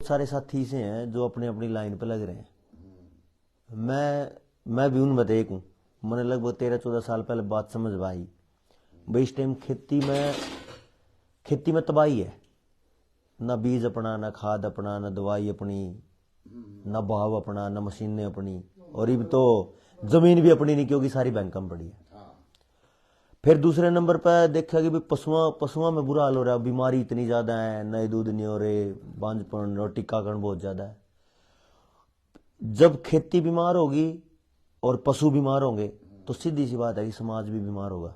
सारे साथी से हैं जो अपने अपनी लाइन पे लग रहे हैं। मैं भी उनमें एक हूँ। मैंने लगभग 13-14 साल पहले बात समझ आई भाई, इस टाइम खेती में तबाही है। ना बीज अपना, ना खाद अपना, ना दवाई अपनी, ना भाव अपना, ना मशीनें अपनी, और अब तो जमीन भी अपनी नहीं क्योंकि सारी बैंक में पड़ी है। फिर दूसरे नंबर पर देखा कि पशुओं में बुरा हाल हो रहा है। बीमारी इतनी ज्यादा है, नए दूध नहीं हो रहे, बांझपन और टीकाकरण बहुत ज्यादा है। जब खेती बीमार होगी और पशु बीमार होंगे तो सीधी सी बात है कि समाज भी बीमार होगा।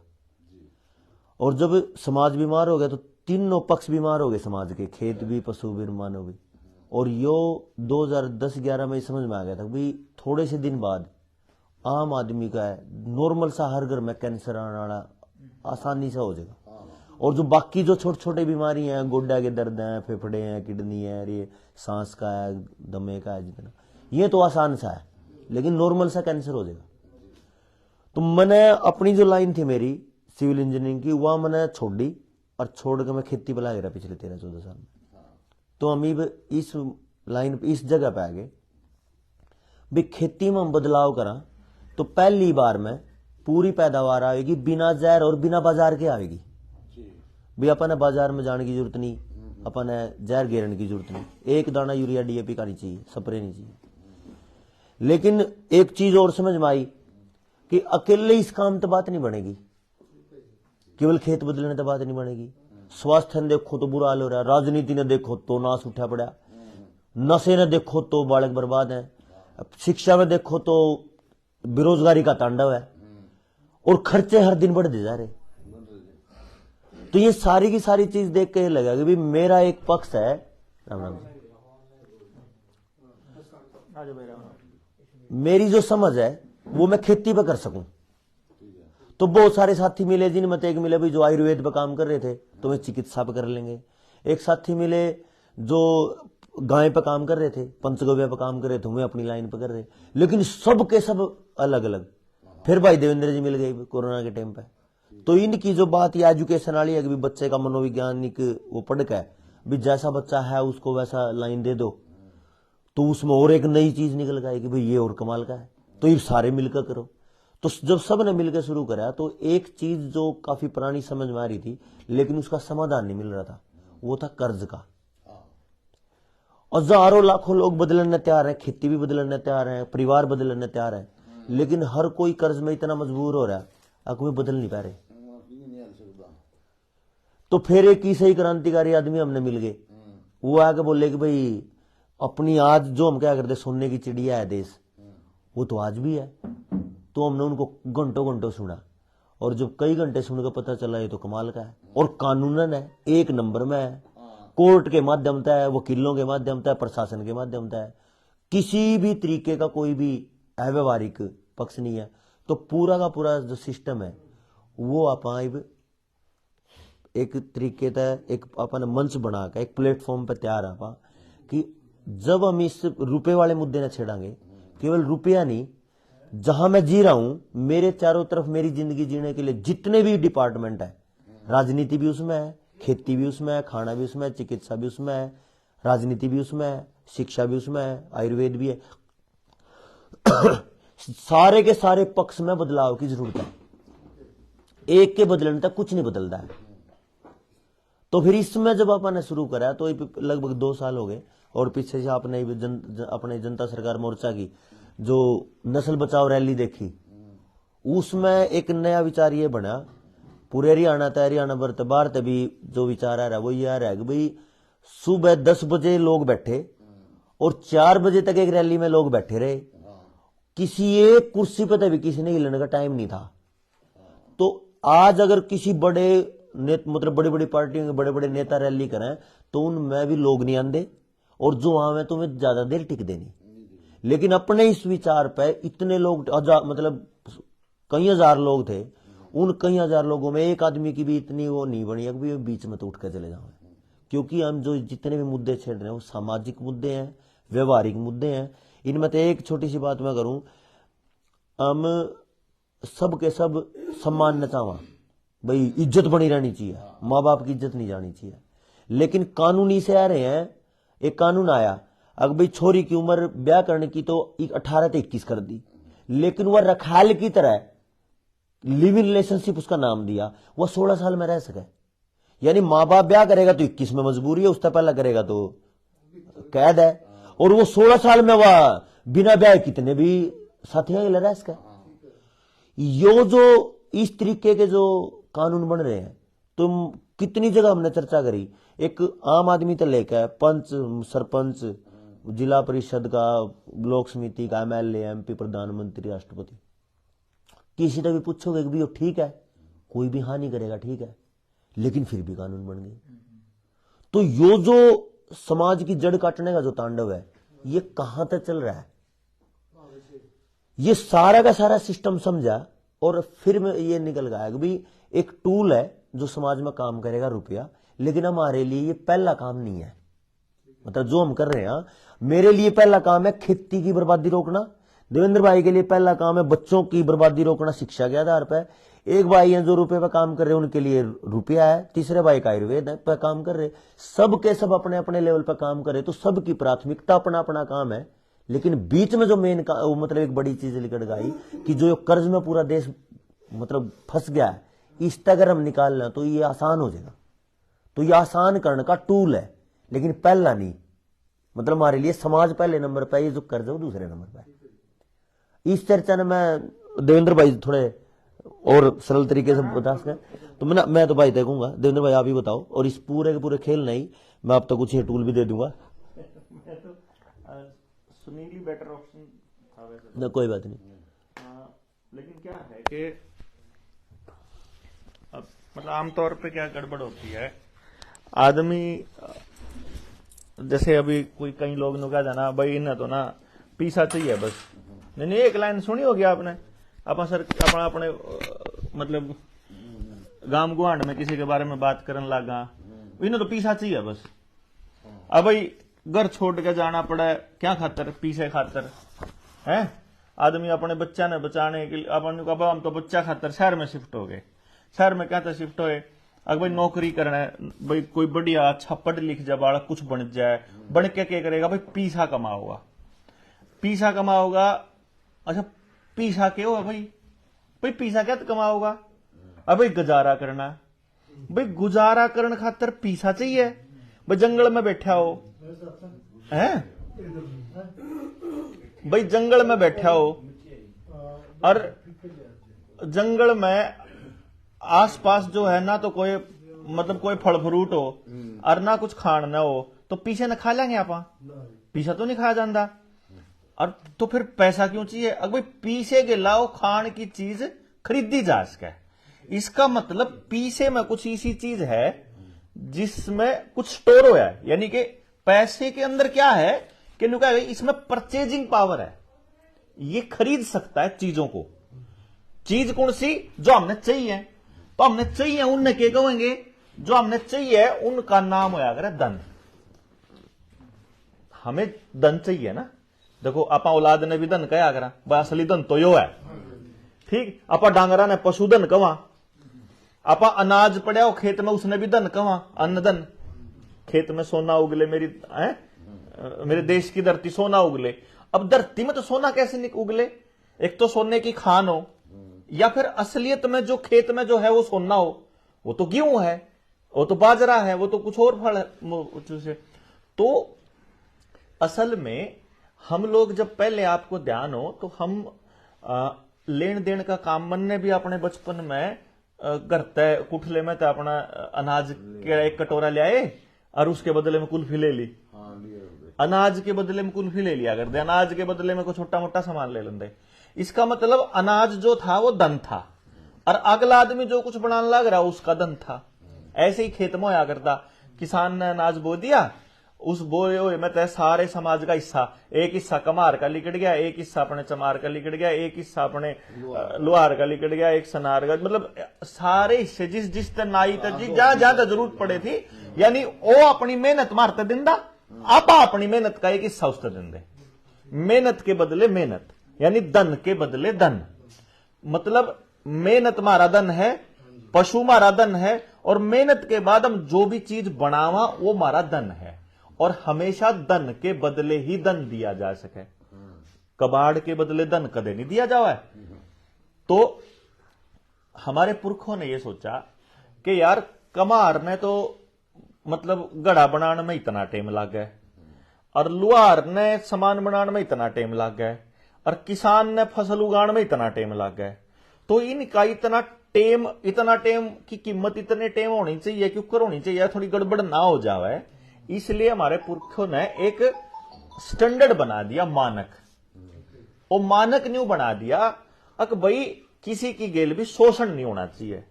और जब समाज बीमार हो गया तो तीनों पक्ष बीमार हो गए समाज के, खेत भी, पशु भी, मानव भी। और यो 2010-11 में समझ में आ गया था भाई, थोड़े से दिन बाद आम आदमी का है नॉर्मल सा हर घर में कैंसर आने वाला आसानी से हो जाएगा। और जो बाकी जो छोटे छोटे बीमारी हैं, गोड्डा के दर्द हैं, फेफड़े हैं, किडनी है, ये सांस का है, दमे का है, जितना ये तो आसान सा है, लेकिन नॉर्मल सा कैंसर हो जाएगा। तो मैंने अपनी जो लाइन थी मेरी सिविल इंजीनियरिंग की, वह मैंने छोड़ दी और छोड़ के मैं खेती पे लग रहा पिछले 13-14 साल में। तो हम इस लाइन पे, इस जगह पे आ गए भी खेती में हम बदलाव करा तो पहली बार में पूरी पैदावार आएगी बिना जहर और बिना बाजार के आएगी। भी अपन बाजार में जाने की जरूरत नहीं, अपन जहर घेरने की जरूरत नहीं, एक दाना यूरिया डीएपी का नहीं चाहिए, स्प्रे नहीं चाहिए। लेकिन एक चीज और समझ में आई कि अकेले इस काम तो बात नहीं बनेगी, केवल खेत बदलने तो बात नहीं बनेगी। स्वास्थ्य ने देखो तो बुरा हाल हो रहा है, राजनीति ने देखो तो नाश उठा पड़ा, नशे ने देखो तो बालक बर्बाद है, शिक्षा में देखो तो बेरोजगारी का तांडव है, और खर्चे हर दिन बढ़ते जा रहे। तो ये सारी की सारी चीज देख के लगा कि भाई मेरा एक पक्ष है, राम राम मेरी जो समझ है वो मैं खेती पे कर सकूं। तो बहुत सारे साथी मिले, जिनमें एक मिले भाई जो आयुर्वेद पे काम कर रहे थे तो वे चिकित्सा पे कर लेंगे। एक साथी मिले जो गाय पे काम कर रहे थे, पंचगव्य पे काम कर रहे थे, वे अपनी लाइन पे कर रहे। लेकिन सब के सब अलग अलग। फिर भाई देवेंद्र जी मिल गए कोरोना के टाइम पे। तो इनकी जो बात ये एजुकेशन वाली है कि बच्चे का मनोवैज्ञानिक वो पढ़ के भी जैसा बच्चा है उसको वैसा लाइन दे दो, तो उसमें और एक नई चीज निकल गई कि भाई ये और कमाल का है, तो ये सारे मिलकर करो। तो जब सब ने मिलकर शुरू करा तो एक चीज जो काफी पुरानी समझ में आ रही थी लेकिन उसका समाधान नहीं मिल रहा था, वो था कर्ज का। हजारों लाखों लोग बदलने तैयार हैं, खेती भी बदलने तैयार हैं, परिवार बदलने तैयार है, लेकिन हर कोई कर्ज में इतना मजबूर हो रहा है अब कोई बदल नहीं पा रहे। तो फिर एक ही सही क्रांतिकारी आदमी हमने मिल गए, वो आके बोले कि भाई अपनी आज जो हम क्या करते सोने की चिड़िया है देश, वो तो आज भी है। तो हमने उनको घंटों घंटों सुना, और जब कई घंटे सुनकर पता चला ये तो कमाल का है और कानूनन है, एक नंबर में है, कोर्ट के माध्यम से है, वकीलों के माध्यम से, प्रशासन के माध्यम से है, किसी भी तरीके का कोई भी अव्यवहारिक पक्ष नहीं है। तो पूरा का पूरा जो सिस्टम है वो आप एक तरीके से एक अपन मंच बना के एक प्लेटफॉर्म पे तैयार आप कि जब हम इस रुपए वाले मुद्दे न छेड़ांगे, केवल रुपया नहीं, जहां मैं जी रहा हूं मेरे चारों तरफ मेरी जिंदगी जीने के लिए जितने भी डिपार्टमेंट है, राजनीति भी उसमें है, खेती भी उसमें है, खाना भी उसमें है, चिकित्सा भी उसमें है, राजनीति भी उसमें है, शिक्षा भी उसमें है, आयुर्वेद भी है, सारे के सारे पक्ष में बदलाव की जरूरत है। एक के बदलने तक कुछ नहीं बदलता है। तो फिर इसमें जब आपने शुरू करा तो लगभग 2 साल हो गए, और पीछे से आपने अपने जनता सरकार मोर्चा की जो नस्ल बचाओ रैली देखी, उसमें एक नया विचार ये बना पूरे हरियाणा तक, हरियाणा भर बाहर तक भी जो विचार आ रहा है वो ये आ रहा है कि भाई सुबह 10 बजे लोग बैठे और 4 बजे तक एक रैली में लोग बैठे रहे, किसी एक कुर्सी पर भी किसी ने हिलने का टाइम नहीं था। तो आज अगर किसी बड़े मतलब बड़ी बड़ी पार्टियों के बड़े बड़े नेता रैली करें तो उनमें भी लोग नहीं आंदे, और जो आवे तुम्हें ज्यादा देर टिक देनी। लेकिन अपने इस विचार पे इतने लोग, मतलब कई हजार लोग थे, उन कई हजार लोगों में एक आदमी की भी इतनी वो नहीं बनी है कि बीच में तो उठ कर चले जाओ। क्योंकि हम जो जितने भी मुद्दे छेड़ रहे हैं वो सामाजिक मुद्दे हैं, व्यवहारिक मुद्दे हैं। इनमें तो एक छोटी सी बात मैं करूं, हम सब के सब सम्मान न चाहवा, भाई इज्जत बनी रहनी चाहिए, माँ बाप की इज्जत नहीं जानी चाहिए, लेकिन कानूनी से आ रहे हैं एक कानून आया, अगर भाई छोरी की उम्र ब्याह करने की तो 18 से 21 कर दी, लेकिन वह रखाल की तरह लिविंग रिलेशनशिप उसका नाम दिया, वह 16 साल में रह सके। यानी माँ बाप ब्याह करेगा तो 21 में मजबूरी है, उससे पहला करेगा तो कैद है, और वो 16 साल में वह बिना ब्याह कितने भी साथियों रह सके। यो जो इस तरीके के जो कानून बन रहे हैं, तुम कितनी जगह हमने चर्चा करी, एक आम आदमी तो लेकर पंच, सरपंच, जिला परिषद का, ब्लॉक समिति का, MLA, MP, प्रधानमंत्री, राष्ट्रपति, किसी से भी पूछोगे कि भी ठीक है, कोई भी हाँ नहीं करेगा, ठीक है, लेकिन फिर भी कानून बन गए। तो यो जो समाज की जड़ काटने का जो तांडव है, ये कहां तक चल रहा है, ये सारा का सारा सिस्टम समझा और फिर में ये निकल गया कि भाई एक टूल है जो समाज में काम करेगा, रुपया, लेकिन हमारे लिए ये पहला काम नहीं है। मतलब जो हम कर रहे हैं, मेरे लिए पहला काम है खेती की बर्बादी रोकना, देवेंद्र भाई के लिए पहला काम है बच्चों की बर्बादी रोकना शिक्षा के आधार पर, एक भाई है जो रुपए पे काम कर रहे हैं, उनके लिए रुपया है, तीसरे भाई का आयुर्वेद पे काम कर रहे, सब के सब अपने अपने लेवल पर काम करे, तो सबकी प्राथमिकता अपना अपना काम है। लेकिन बीच में जो मेन मतलब एक बड़ी चीज निकल गई कि जो कर्ज में पूरा देश मतलब फंस गया है, इस तक अगर हम निकाल लें तो ये आसान हो जाएगा। तो ये आसान करने का टूल है, लेकिन पहला नहीं। मतलब हमारे लिए समाज पहले नंबर पर, ये जो कर्ज है वो दूसरे नंबर पर। इस चर्चा ने मैं देवेंद्र भाई थोड़े और सरल तरीके से बता सकें तो मैं तो भाई देखूंगा, देवेंद्र भाई आप ही बताओ, और इस पूरे के पूरे खेल नहीं, मैं आप तक कुछ ये टूल भी दे दूंगा। सुनील बेटर ऑप्शन था वैसे ना, कोई बात नहीं। लेकिन क्या है कि अब मतलब आमतौर पे क्या गड़बड़ होती है, आदमी जैसे अभी कोई कई लोग ने कहा जाना भाई इन्हें तो ना पीसा चाहिए बस, नहीं एक लाइन सुनी होगी आपने, अपना सर अपने मतलब गांव गुआंड में किसी के बारे में बात करने लगा, इन्हें तो पीसा चाहिए बस। अब भाई घर छोड़ के जाना पड़ा क्या खातर, पीसे खातर है। आदमी अपने बच्चा ने बचाने के लिए अपन को, हम तो बच्चा खातर शहर में शिफ्ट हो गए, शहर में क्या था शिफ्ट हुए, अगर भाई नौकरी करना है, भाई कोई बढ़िया अच्छा पढ़ लिख जाए, बालक कुछ बन जाए, बन के क्या करेगा भाई, पीसा कमाओगा, पीसा कमाओगा। अच्छा पीसा क्या होगा भाई, भाई पीसा क्या कमाओगा, अब भाई गुजारा करना, भाई गुजारा करने खातर पीसा चाहिए। भाई जंगल में बैठा हो है, भाई जंगल में बैठा हो और जंगल में आसपास जो है ना तो कोई मतलब कोई फल फ्रूट हो और ना कुछ खान ना हो, तो पीछे न खा लेंगे आप, पीछा तो नहीं खाया जाता। और तो फिर पैसा क्यों चाहिए, अगर भाई पीछे के लाओ खान की चीज खरीदी जा सके, इसका मतलब पीछे में कुछ ऐसी चीज है जिसमें कुछ स्टोर हुआ है, यानी कि पैसे के अंदर क्या है कि इसमें परचेजिंग पावर है, ये खरीद सकता है चीजों को। चीज कौन सी, जो हमने चाहिए, तो हमने चाहिए उनने क्या कहेंगे, जो हमने चाहिए उनका नाम होया करे धन। हमें धन चाहिए ना, देखो आपा औलाद ने भी धन कहा करा, भाई असली धन तो यो है, ठीक। आपा डांगरा ने पशुधन कवा, आपा अनाज पड़ा हो खेत में, उसने भी धन कवा, अन्न धन। खेत में सोना उगले मेरे देश की धरती सोना उगले। अब धरती में तो सोना कैसे उगले, एक तो सोने की खान हो, या फिर असलियत में जो खेत में जो है वो सोना हो, वो तो गेहूं है, वो तो बाजरा है, वो तो कुछ और फल है। तो असल में हम लोग जब पहले आपको ध्यान हो तो हम लेन देन का काम मन ने भी अपने बचपन में करते कुठले में तो अपना अनाज के एक कटोरा ले आए और उसके बदले में कुल्फी ले ली, अनाज के बदले में कुल्फी ले लिया करते, अनाज के बदले में कोई छोटा मोटा सामान ले लेंगे। इसका मतलब अनाज जो था वो धन था, और अगला आदमी जो कुछ बनाने लग रहा उसका धन था। ऐसे ही खेत में होया करता, किसान ने अनाज बो दिया, उस बोए हुए में तय सारे समाज का हिस्सा, एक हिस्सा कमार का लिकट गया, एक हिस्सा अपने चमार का लिकट गया, एक हिस्सा अपने लोहार का लिकट गया, एक सनार का, मतलब सारे हिस्से जिस जिस नाई तक जहां जहां जरूरत पड़े थी, यानी वो अपनी मेहनत मारते दिंदा, आप अपनी मेहनत का एक हिस्सा उससे देंगे। मेहनत के बदले मेहनत, यानी धन के बदले धन, मतलब मेहनत मारा धन है, पशु मारा धन है, और मेहनत के बाद हम जो भी चीज बनावा वो मारा धन है। और हमेशा धन के बदले ही धन दिया जा सके। कबाड़ के बदले धन कदे नहीं दिया जावा है। तो हमारे पुरखों ने यह सोचा कि यार कमार ने तो मतलब गड़ा बनाने में इतना टाइम लग गया, और लुहार ने सामान बनाने में इतना टाइम लग गया, और किसान ने फसल उगाने में इतना टाइम लग गया। तो इनका इतना टाइम की कीमत इतने टाइम होनी चाहिए, क्यों कर होनी चाहिए, थोड़ी गड़बड़ ना हो जावे। इसलिए हमारे पुरखों ने एक स्टैंडर्ड बना दिया, मानक। वो मानक न्यू बना दिया अक भाई किसी की गेल भी शोषण नहीं होना चाहिए।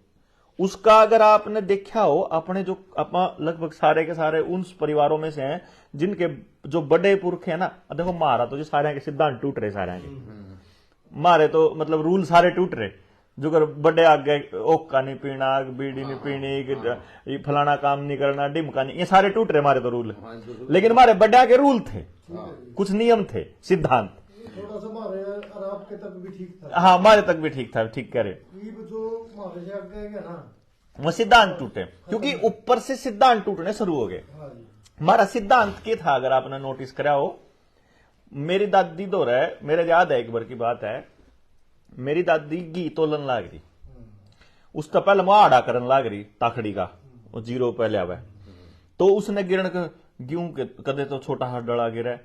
उसका अगर आपने देखा हो, अपने जो लगभग सारे के सारे उन परिवारों में से हैं जिनके जो बड़े पुरख है ना, देखो मारा तो जो सारे के सिद्धांत टूट रहे, सारे के मारे तो मतलब रूल सारे टूट रहे। जो कर बड़े आगे ओका नहीं पीना, बीड़ी नहीं पीनी, फलाना काम नहीं करना, डिमका नहीं, ये सारे टूट रहे मारे तो रूल। लेकिन हमारे बड़े के रूल थे, कुछ नियम थे, सिद्धांत। थोड़ा सा हमारे और आपके तक भी ठीक था। हाँ, हमारे तक भी ठीक था, ठीक करे। जो हमारे से आगे गया ना, वो सिद्धांत टूटे, क्योंकि ऊपर से सिद्धांत टूटने शुरू हो गए। हमारा सिद्धांत क्या था, अगर आपने नोटिस करा हो, मेरी दादी दो रहे, मेरे याद है एक बार की बात है, मेरी दादी घी तोलन लाग रही, उसका पहले मुआड़ा करन लाग रही ताखड़ी का, वो 0 पहले आवे, तो उसने गिरण गेहूं के कदे तो छोटा हाथ डला गिरा,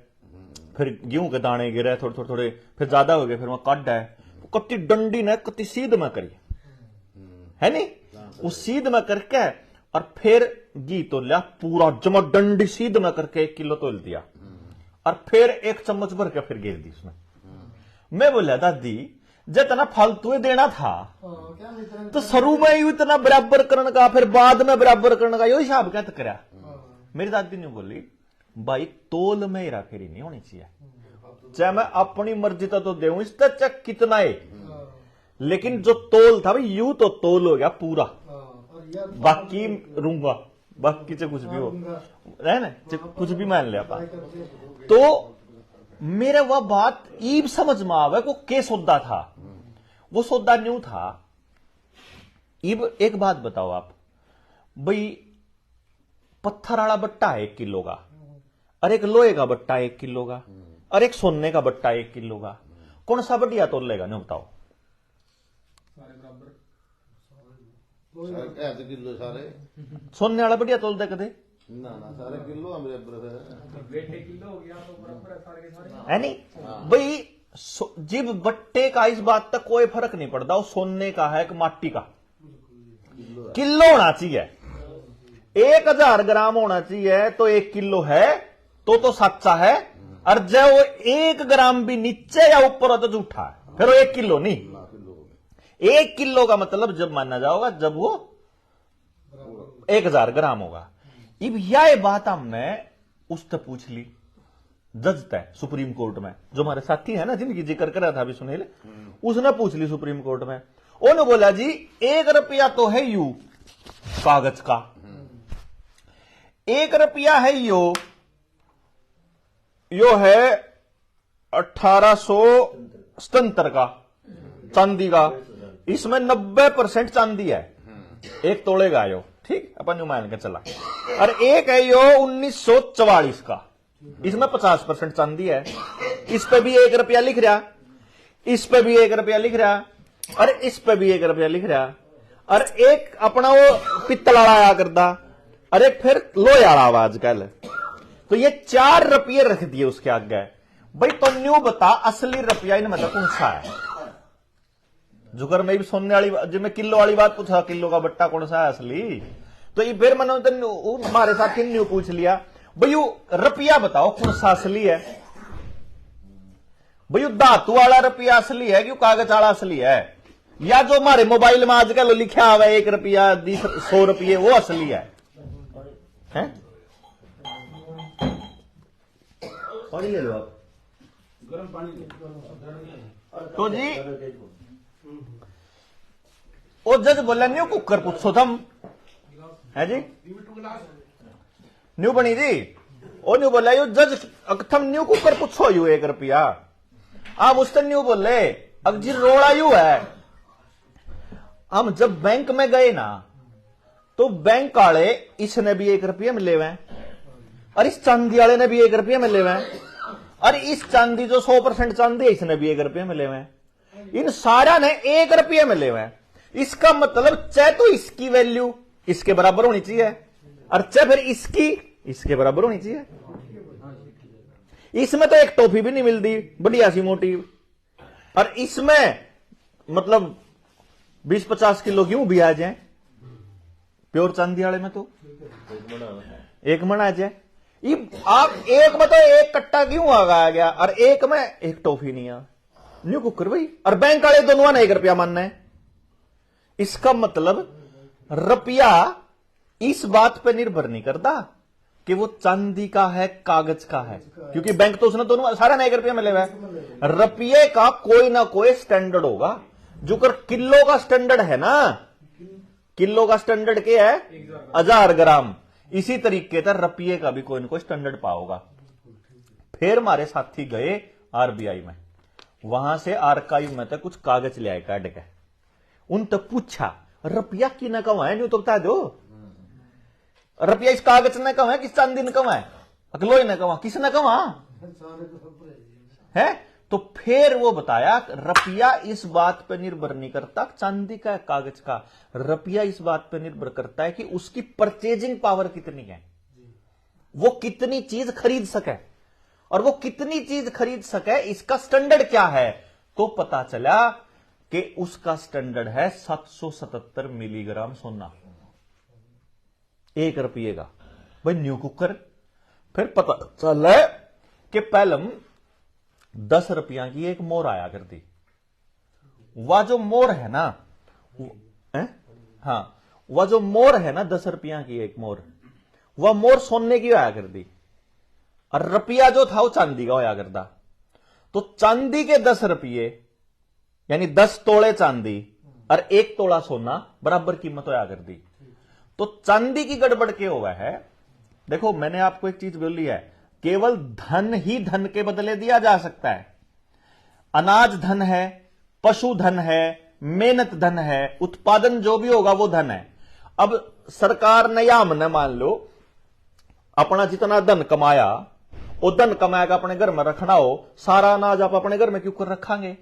फिर गेहूं के दाने गिरे थोड़े थोड़े, फिर ज्यादा हो गए, फिर वहां काट है, कत्ती डंडी ने कत्ती सीध में करी है नी, उस सीध में करके और फिर घी तो लिया पूरा जमा, डंडी सीध में करके 1 किलो तोल दिया, और फिर 1 चम्मच भर के फिर गिर दी उसमें। मैं बोला दादी जितना फालतू देना था तो शुरू में ही इतना बराबर करने का, फिर बाद में बराबर करने का, यो हिसाब क्या करा। मेरी दादी ने बोली भाई तोल में हेरा फेरी नहीं होनी चाहिए, चाहे मैं अपनी मर्जी तो देऊं इसका चक कितना है, लेकिन जो तोल था भाई यू तो तोल हो गया पूरा, बाकी रूंगा, बाकी से कुछ भी हो है ना, कुछ भी मान लिया। तो मेरे वह बात ईब समझ में आवे को के सौदा था, वो सौदा न्यू था। ईब एक बात बताओ आप भाई, पत्थर वाला बट्टा है 1 किलो का, और एक लोहे का बट्टा 1 किलो का, और एक सोने का बट्टा 1 किलो का, कौन सा बढ़िया तोल लेगा नहीं बताओ। किलो सारे सोने वाला बढ़िया तोल दे कदे ना सारे किलो हमारे बेटे किलो हो गया तो बराबर है सारे के सारे, है नहीं भाई। जिब बट्टे का इस बात तक कोई फर्क नहीं पड़ता, वो सोने का है कि माटी का, किलो होना चाहिए, 1000 ग्राम होना चाहिए तो 1 किलो है तो सच्चा है, और जब वो 1 ग्राम भी नीचे या ऊपर हो तो झूठा है, फिर वो 1 किलो नहीं। 1 किलो का मतलब जब माना जाओगा जब वो 1000 ग्राम होगा। अब यह बात हमने उससे पूछ ली, जज तय सुप्रीम कोर्ट में, जो हमारे साथी है ना जिनकी जिक्र कर रहा था अभी सुनील, उसने पूछ ली सुप्रीम कोर्ट में। उन्होंने बोला जी 1 रुपया तो है यू कागज का, 1 रुपया है यो है 1877 का चांदी का, इसमें 90% चांदी है, 1 तोले का यो, ठीक अपन मान के चला, और एक है यो 1944 का, इसमें 50% चांदी है, इस पे भी 1 रुपया लिख रहा, इस पे भी 1 रुपया लिख रहा, और इस पे भी 1 रुपया लिख रहा, और एक अपना वो पित्तल वाला आया करता, और एक फिर लोहे वाला आजकल, तो ये 4 रुपये रख दिए उसके आगे। भाई तो न्यू बता असली रुपया इनमें तो कौन सा है। जुगर में भी सोने वाली, जब मैं किलो वाली बात पूछा, किलो का बट्टा कौन सा है असली, तो ये फिर मैंने हमारे साथ न्यू पूछ लिया भाई रुपया बताओ कौन सा असली है। भाई धातु वाला रुपया असली है कि कागज वाला असली है, या जो हमारे मोबाइल में आजकल लिखा हुआ है 1 रुपया 100 रुपये वो असली है? पानी ले लो आप, गर्म पानी ले। तो जी वो जज बोला न्यू कुकर पूछो तुम है जी, न्यू बनी जी, ओ न्यू बोला यो जज थम न्यू कुकर पूछो यू 1 रुपया, आप उससे न्यू बोले अब जी रोड़ा यू है। हम जब बैंक में गए ना तो बैंक वाले इसने भी 1 रुपया मिले हुए, और इस चांदी वाले ने भी 1 रुपये में ले हुए हैं, और इस चांदी जो 100% चांदी है इसने भी 1 रुपये में ले हुए हैं। इन सारा ने 1 रुपये में ले हुए हैं। इसका मतलब चाहे तो इसकी वैल्यू इसके बराबर होनी चाहिए, और चाहे फिर इसकी इसके बराबर होनी चाहिए। इसमें तो एक टॉफी भी नहीं मिलती बढ़िया सी मोटी, और इसमें मतलब 20-50 किलो क्यों भी आ जाए प्योर चांदी वाले में, तो 1 मन आ जाए। आप एक में तो 1 कट्टा क्यों आ गया, और एक में 1 टॉफी नहीं आ न्यू कुकर भाई, और बैंक वाले दोनों ने 1 रुपया मानना है। इसका मतलब रुपया इस बात पर निर्भर नहीं करता कि वो चांदी का है कागज का है, क्योंकि बैंक तो उसने दोनों सारा 1 रुपया में ले हुआ है। रुपये का कोई ना कोई स्टैंडर्ड होगा, जो कर किलो का स्टैंडर्ड है ना, किलो का स्टैंडर्ड क्या है 1000 ग्राम, इसी तरीके से रुपये का भी कोई ना कोई स्टैंडर्ड पाओगा। फिर हमारे साथी गए आरबीआई में, वहां से आर्काइव में तक कुछ कागज ले आए काट के, उन तक पूछा रुपया की न कमा है, न्यू तो बता दो रुपया इस कागज ने कमा है, किस चांदी ने कमा है, अकलोई ने कमा, किस ने कमा है। तो फिर वो बताया रुपया इस बात पर निर्भर नहीं करता चांदी का कागज का, रुपया इस बात पर निर्भर करता है कि उसकी परचेजिंग पावर कितनी है, वो कितनी चीज खरीद सके, और वो कितनी चीज खरीद सके इसका स्टैंडर्ड क्या है। तो पता चला कि उसका स्टैंडर्ड है 777 मिलीग्राम सोना 1 रुपये का भाई न्यू कुकर। फिर पता चला कि पहले 10 रुपया की एक मोर आया करती, वह जो मोर है ना, हाँ वह जो मोर है ना 10 रुपया की एक मोर, वह मोर सोने की आया करती, और रुपया जो था वो चांदी का होया करता। तो चांदी के 10 रुपये यानी 10 तोले चांदी और 1 तोला सोना बराबर कीमत होया करती। तो चांदी की गड़बड़ क्या हुआ है, देखो मैंने आपको एक चीज बोली है, केवल धन ही धन के बदले दिया जा सकता है। अनाज धन है, पशु धन है, मेहनत धन है, उत्पादन जो भी होगा वो धन है। अब सरकार ने या हमने मान लो अपना जितना धन कमाया, वो धन कमाया अपने घर में रखना हो, सारा अनाज आप अपने घर में क्यों कर रखांगे,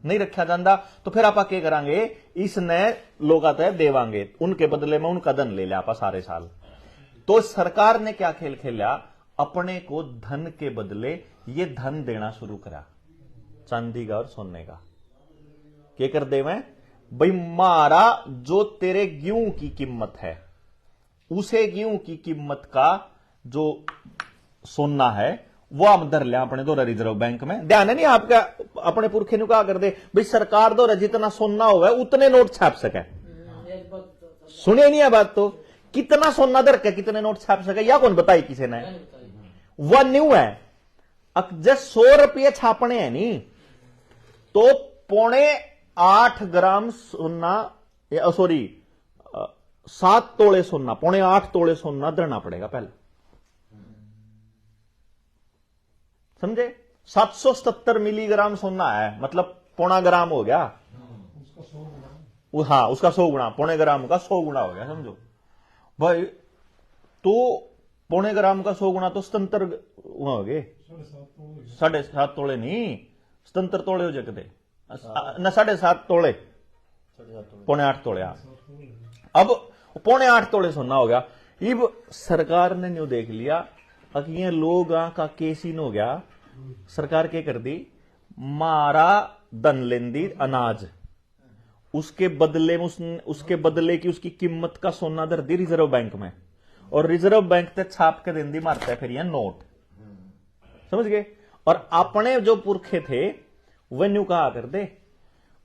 नहीं रखा जाता। तो फिर आप क्या करांगे, इसने लोग आते हैं देवांगे, उनके बदले में उनका धन ले लिया आप सारे साल। तो सरकार ने क्या खेल खेला, अपने को धन के बदले ये धन देना शुरू करा, चांदी का और सोने का। क्या कर दे मैं भाई, मारा जो तेरे गेहूं की कीमत है उसे गेहूं की कीमत का जो सोना है वो हम धर लिया अपने द्वारा रिजर्व बैंक में। ध्यान है नहीं आपका, अपने पुरखे ने कहा कर दे भाई सरकार द्वारा जितना सोना होगा उतने नोट छाप सके। सुनिए नहीं है बात, तो कितना सोना धर के कितने नोट छाप सके या कौन बताई किसी ने, वह न्यू है। जब 100 रुपये छापने हैं नी, तो 8.5 ग्राम सोना, सॉरी 7 तोले सोना, 8.5 तोले सोना धरना पड़ेगा पहले, समझे। 777 मिलीग्राम सोना है, मतलब 0.25 ग्राम हो गया, हाँ उसका 100 गुना, 0.25 ग्राम का 100 गुना हो गया, समझो भाई। तो 0.25 ग्राम का 100 गुना तो 77 हो गए, 7.5 तोले नहीं, 77 तोले हो जाते न, 7.5 तोले, 0.8 तोले। अब 0.8 तोले सोना हो गया। अब सरकार ने न्यू देख लिया कि ये लोग का केसीन हो गया, सरकार क्या कर दी, मारा धन लेंदी अनाज, उसके बदले में उसके बदले की उसकी कीमत का सोना धर दी रिजर्व बैंक में, और रिजर्व बैंक तक छाप के देंदी मारता है फिर ये नोट, समझ गए। और अपने जो पुरखे थे वह न्यू कहा कर दे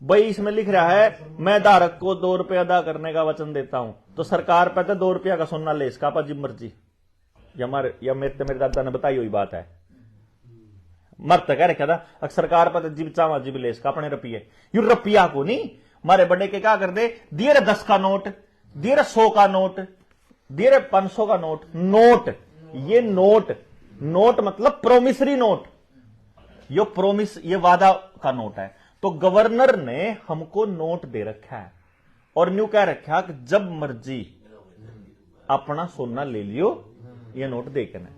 भाई, इसमें लिख रहा है मैं धारक को 2 रुपये अदा करने का वचन देता हूं, तो सरकार पे तो 2 रुपया का सोना ले इसका आपा जिम मर्जी, या मेरे दादा ने बताई हुई बात है, मरता कह रखा था सरकार पर जिब चावा जिब ले इसका अपने रुपये, यू रुपया को नहीं मारे बड़े के क्या कर दे, दिए 10 का नोट, दिए 100 का नोट, दिए 500 का नोट, नोट ये नोट मतलब प्रोमिसरी नोट, यो प्रोमिस ये वादा का नोट है। तो गवर्नर ने हमको नोट दे रखा है और न्यू कह रखा कि जब मर्जी अपना सोना ले लियो, ये नोट दे के ना।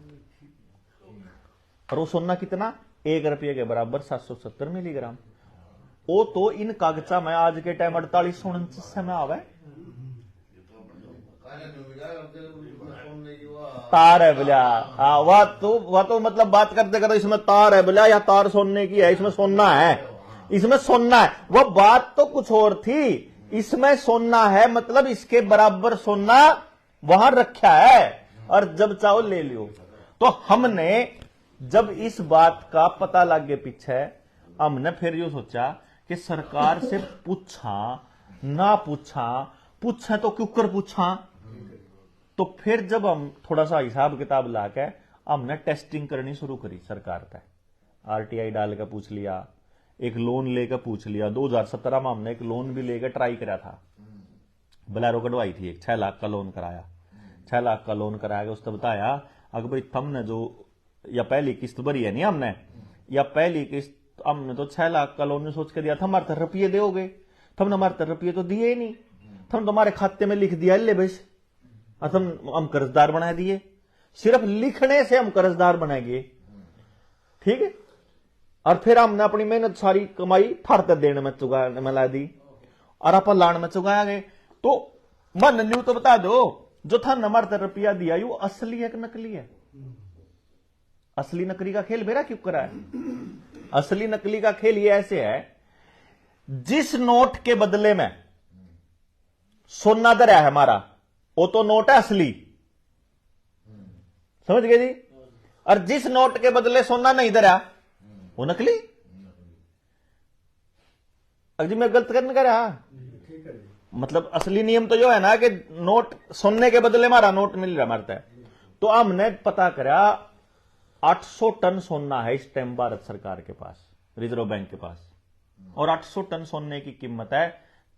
और वो सोना कितना, 1 रुपये के बराबर 770 मिलीग्राम। वो तो इन कागजा में आज के टाइम 4849 में आवे। तार है बोलिया, हाँ वह तो मतलब बात करते करते इसमें तार है बोलिया, या तार सोने की है, इसमें सोना है, इसमें सोना है। वह बात तो कुछ और थी, इसमें सोना है मतलब इसके बराबर सोना वहां रखा है और जब चाहो ले लियो। तो हमने जब इस बात का पता लग गया पीछे, हमने फिर यो सोचा कि सरकार से पूछा ना पूछा तो क्यों कर पूछा। तो फिर जब हम थोड़ा सा हिसाब किताब लाके हमने टेस्टिंग करनी शुरू करी सरकार पे, आरटीआई डाल के पूछ लिया, एक लोन लेकर पूछ लिया। 2017 में हमने एक लोन भी लेकर ट्राई करा था, बलैरो कटवाई थी, एक 6 लाख का लोन कराया। 6 लाख का लोन कराया, उसने बताया अगर भाई तुमने जो या पहली किस्त भरी है नहीं हमने, या पहली किस्त हमने तो 6 लाख का लोन सोच के दिया था, हमारे 3 रुपये दोगे, तुमने हमारे 3 रुपये तो दिए ही नहीं, तुम तुम्हारे खाते में लिख दिया ले बस, हम कर्जदार बना दिए। सिर्फ लिखने से हम कर्जदार बनाएंगे, ठीक है। और फिर हमने अपनी मेहनत सारी कमाई थारते देने में चुगाने में ला दी और आप लान में चुगाया गए। तो मन ल्यू तो बता दो, जो था हमारे 3 रुपया दिया यू असली है कि नकली है? असली नकली का खेल मेरा क्यों करा है? असली नकली का खेल ये ऐसे है, जिस नोट के बदले में सोना दरा है हमारा, वो तो नोट है असली, समझ गए जी। और जिस नोट के बदले सोना नहीं दरा वो नकली। अजी मैं गलत करने का रहा, मतलब असली नियम तो जो है ना कि नोट सोने के बदले हमारा नोट मिल रहा मरता है। तो हमने पता करा 800 टन सोना है इस टाइम भारत सरकार के पास, रिजर्व बैंक के पास, और 800 टन सोने की कीमत है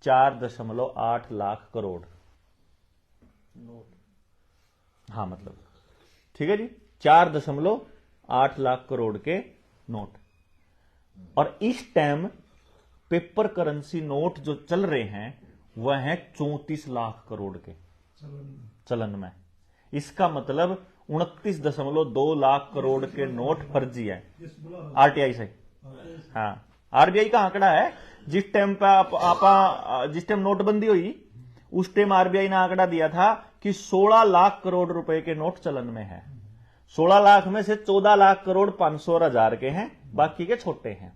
4.8 लाख करोड़। हाँ मतलब ठीक है जी, 4.8 लाख करोड़ के नोट। और इस टाइम पेपर करेंसी नोट जो चल रहे हैं वह है 34 लाख करोड़ के चलन में। इसका मतलब 29.2 लाख करोड़ के नोट फर्जी है आरटीआई से। हाँ, आरबीआई का आंकड़ा है, जिस टाइम पे जिस टाइम नोटबंदी हुई उस टाइम आरबीआई ने आंकड़ा दिया था कि 16 लाख करोड़ रुपए के नोट चलन में है। 16 लाख में से 14 लाख करोड़ 500 और 1000 के हैं, बाकी के छोटे हैं।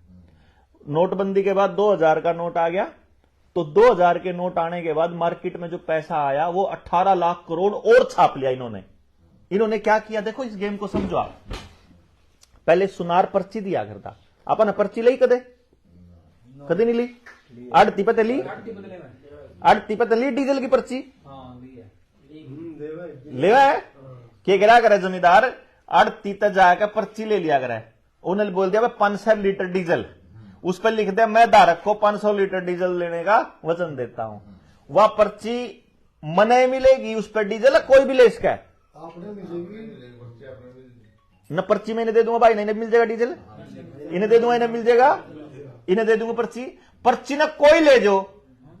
नोटबंदी के बाद 2000 का नोट आ गया, तो 2000 के नोट आने के बाद मार्केट में जो पैसा आया वो 18 लाख करोड़ और छाप लिया इन्होंने क्या किया देखो, इस गेम को समझो आप। पहले सुनार पर्ची दिया करता, अपन पर्ची ली कदे नहीं ली, आड़ती पते ली, आड़ती पते ली डीजल की पर्ची लेवा है क्या करा करे जमींदार, आड़ती तक जाकर पर्ची ले लिया करे। उन्हें बोल दिया 500 लीटर डीजल, उस पर लिख दिया मैं धारक को 500 लीटर डीजल लेने का वचन देता हूं। वह पर्ची मने मिलेगी, उस पर डीजल कोई भी ले इसका न, पर्ची में इन्हें दे दूंगा भाई, नहीं मिल जाएगा डीजल, इन्हें दे दूंगा इन्हें मिल जाएगा, इन्हें दे दूंगा पर्ची, पर्ची ना कोई ले जो,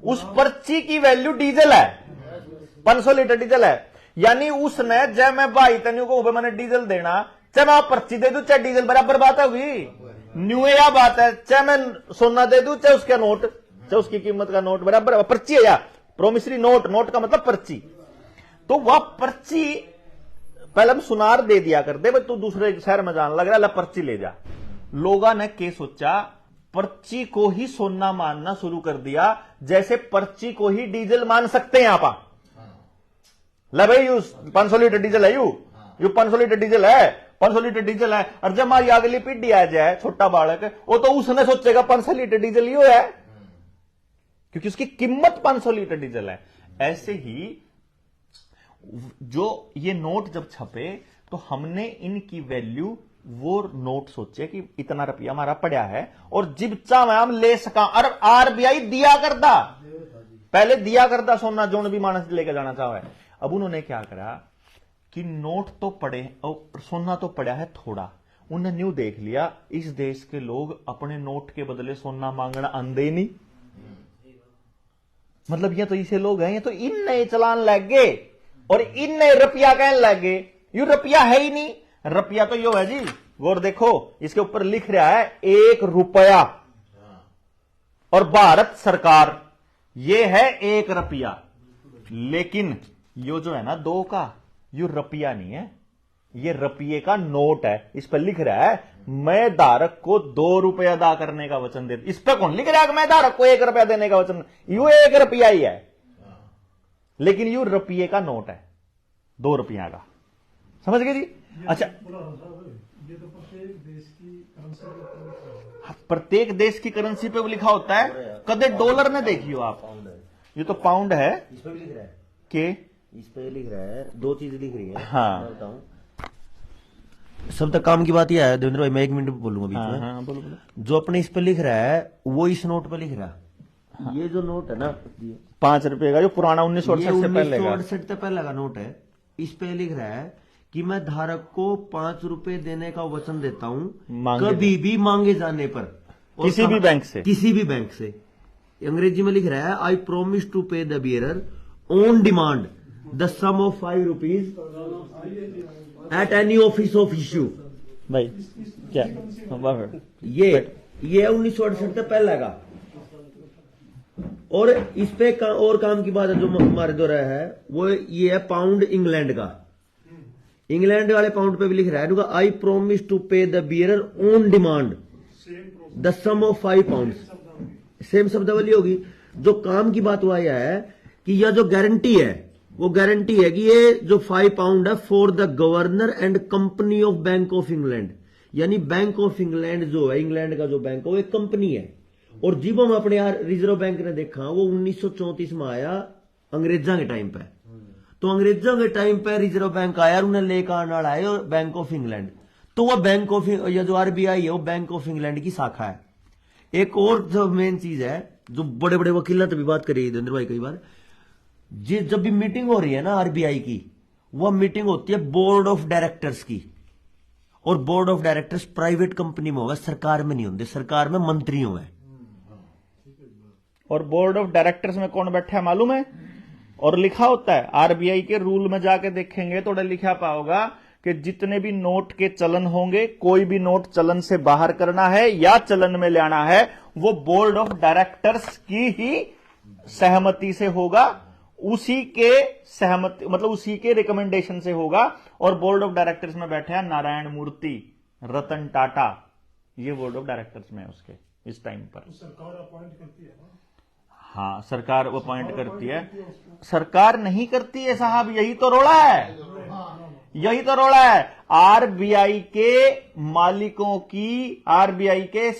उस पर्ची की वैल्यू डीजल है, 500 लीटर डीजल है। यानी उसने जय मैं भाई तनु को मैंने डीजल देना, चाहे मैं पर्ची दे दू चाहे डीजल, बराबर बात होगी। न्यू या बात है, चाहे मैं सोना दे दू चाहे उसका नोट, चाहे उसकी कीमत का नोट, बराबर पर्ची है यार, प्रोमिसरी नोट, नोट का मतलब पर्ची। तो वह पर्ची पहले हम सुनार दे दिया कर दे, तू दूसरे शहर में जाने लग रहा है, पर्ची ले जा। लोगों ने क्या सोचा, पर्ची को ही सोना मानना शुरू कर दिया, जैसे पर्ची को ही डीजल मान सकते हैं आप। ले भाई यू 500 लीटर डीजल है, यू 500 लीटर डीजल है, 500 लीटर डीजल है। और जब हमारी अगली पीढ़ी आ जाए, छोटा बालक, वो तो उसने सोचेगा 500 लीटर डीजल ही है, क्योंकि उसकी कीमत 500 लीटर डीजल है। ऐसे ही जो ये नोट जब छपे तो हमने इनकी वैल्यू, वो नोट सोचे कि इतना रुपया हमारा पड़ा है और जिबचा में हम ले सका। और आरबीआई दिया करता, पहले दिया करता सोना जो भी मानस लेकर जाना चाहे। अब उन्होंने क्या करा कि नोट तो पड़े और सोना तो पड़ा है थोड़ा, उन्होंने न्यू देख लिया इस देश के लोग अपने नोट के बदले सोना मांगना आंदे नहीं, मतलब ये तो इसे लोग हैं, ये तो इन नए चलान लग गए और इन नए रुपया कहने लग गए। यू रुपया है ही नहीं, रुपया तो यो है जी, गौर देखो, इसके ऊपर लिख रहा है 1 रुपया और भारत सरकार, ये है 1 रुपया। लेकिन यो जो है ना 2 का, यो रुपया नहीं है, ये रुपये का नोट है। इस पर लिख रहा है मैं धारक को 2 रुपया अदा करने का वचन दे। इस पर कौन लिख रहा है कि मैं धारक को 1 रुपया देने का वचन? यू 1 रुपया ही है, लेकिन यू रुपये का नोट है, 2 रुपया का। समझ गए जी? अच्छा, ये तो प्रत्येक देश की करेंसी के ऊपर लिखा है। प्रत्येक देश की करेंसी पे भी लिखा होता है। कदे डॉलर में देखियो आप, ये तो पाउंड है इस पे भी लिख रहा है, कि इस पे लिख रहा है, 2 चीज लिख रही है। हाँ। मैं बताऊं, सब तक काम की बात यह है देवेंद्र भाई, मैं 1 मिनट बोलूंगा बीच में। हाँ, बोलो बोलो। जो अपने इस पे लिख रहा है वो इस नोट पे लिख रहा है। ये जो नोट है ना, 5 रुपए का जो पुराना 1968 से पहले का, 1968 से पहले का नोट है। इस पे लिख रहा है कि मैं धारक को 5 रुपए देने का वचन देता हूं मांगे कभी भी मांगे जाने पर, और किसी भी बैंक से। किसी भी बैंक से। अंग्रेजी में लिख रहा है I promise to pay the bearer on demand the sum of 5 rupees at any office of issue. भाई क्या ये 1968 से पहले का। और इस पे और काम की बात है जो हमारे द्वारा है, वो ये है पाउंड इंग्लैंड का। इंग्लैंड वाले पाउंड पे भी लिख रहा है I promise to pay the bearer on demand the sum of 5 pound. Same शब्दावली होगी। जो काम की बात हुआ यह है कि यह जो गारंटी है, वो गारंटी है कि ये जो 5 पाउंड है for the governor and company of bank of England. यानी बैंक ऑफ इंग्लैंड जो है, इंग्लैंड का जो बैंक है वो एक कंपनी है। और जब हम अपने यार रिजर्व बैंक ने देखा, वो 1934 में आया अंग्रेजा के टाइम पे। तो अंग्रेजों के टाइम पे रिजर्व बैंक आया और उन्हें लेकर आने वाला है और बैंक ऑफ इंग्लैंड। तो वह बैंक ऑफ, या जो आरबीआई है वो बैंक ऑफ इंग्लैंड की शाखा है। एक और जो मेन चीज है, जो बड़े बड़े वकीलात भी बात करी देवेंद्र भाई कई बार, जब भी मीटिंग हो रही है ना आरबीआई की, वह मीटिंग होती है बोर्ड ऑफ डायरेक्टर्स की। और board of directors private company में होगा, सरकार में नहीं होंगे। सरकार में मंत्री होंगे। और बोर्ड ऑफ डायरेक्टर्स में कौन बैठा है मालूम है? और लिखा होता है, आरबीआई के रूल में जाके देखेंगे तो लिखा पाओगा कि जितने भी नोट के चलन होंगे, कोई भी नोट चलन से बाहर करना है या चलन में लाना है, वो बोर्ड ऑफ डायरेक्टर्स की ही सहमति से होगा, उसी के सहमति मतलब उसी के रिकमेंडेशन से होगा। और बोर्ड ऑफ डायरेक्टर्स में बैठे हैं नारायण मूर्ति, रतन टाटा, ये बोर्ड ऑफ डायरेक्टर्स में है उसके इस टाइम पर। सरकार अपॉइंट करती है ना? हाँ, सरकार अपॉइंट करती है। सरकार नहीं करती है साहब, यही तो रोड़ा है, यही तो रोड़ा है। आरबीआई के मालिकों की, आरबीआई के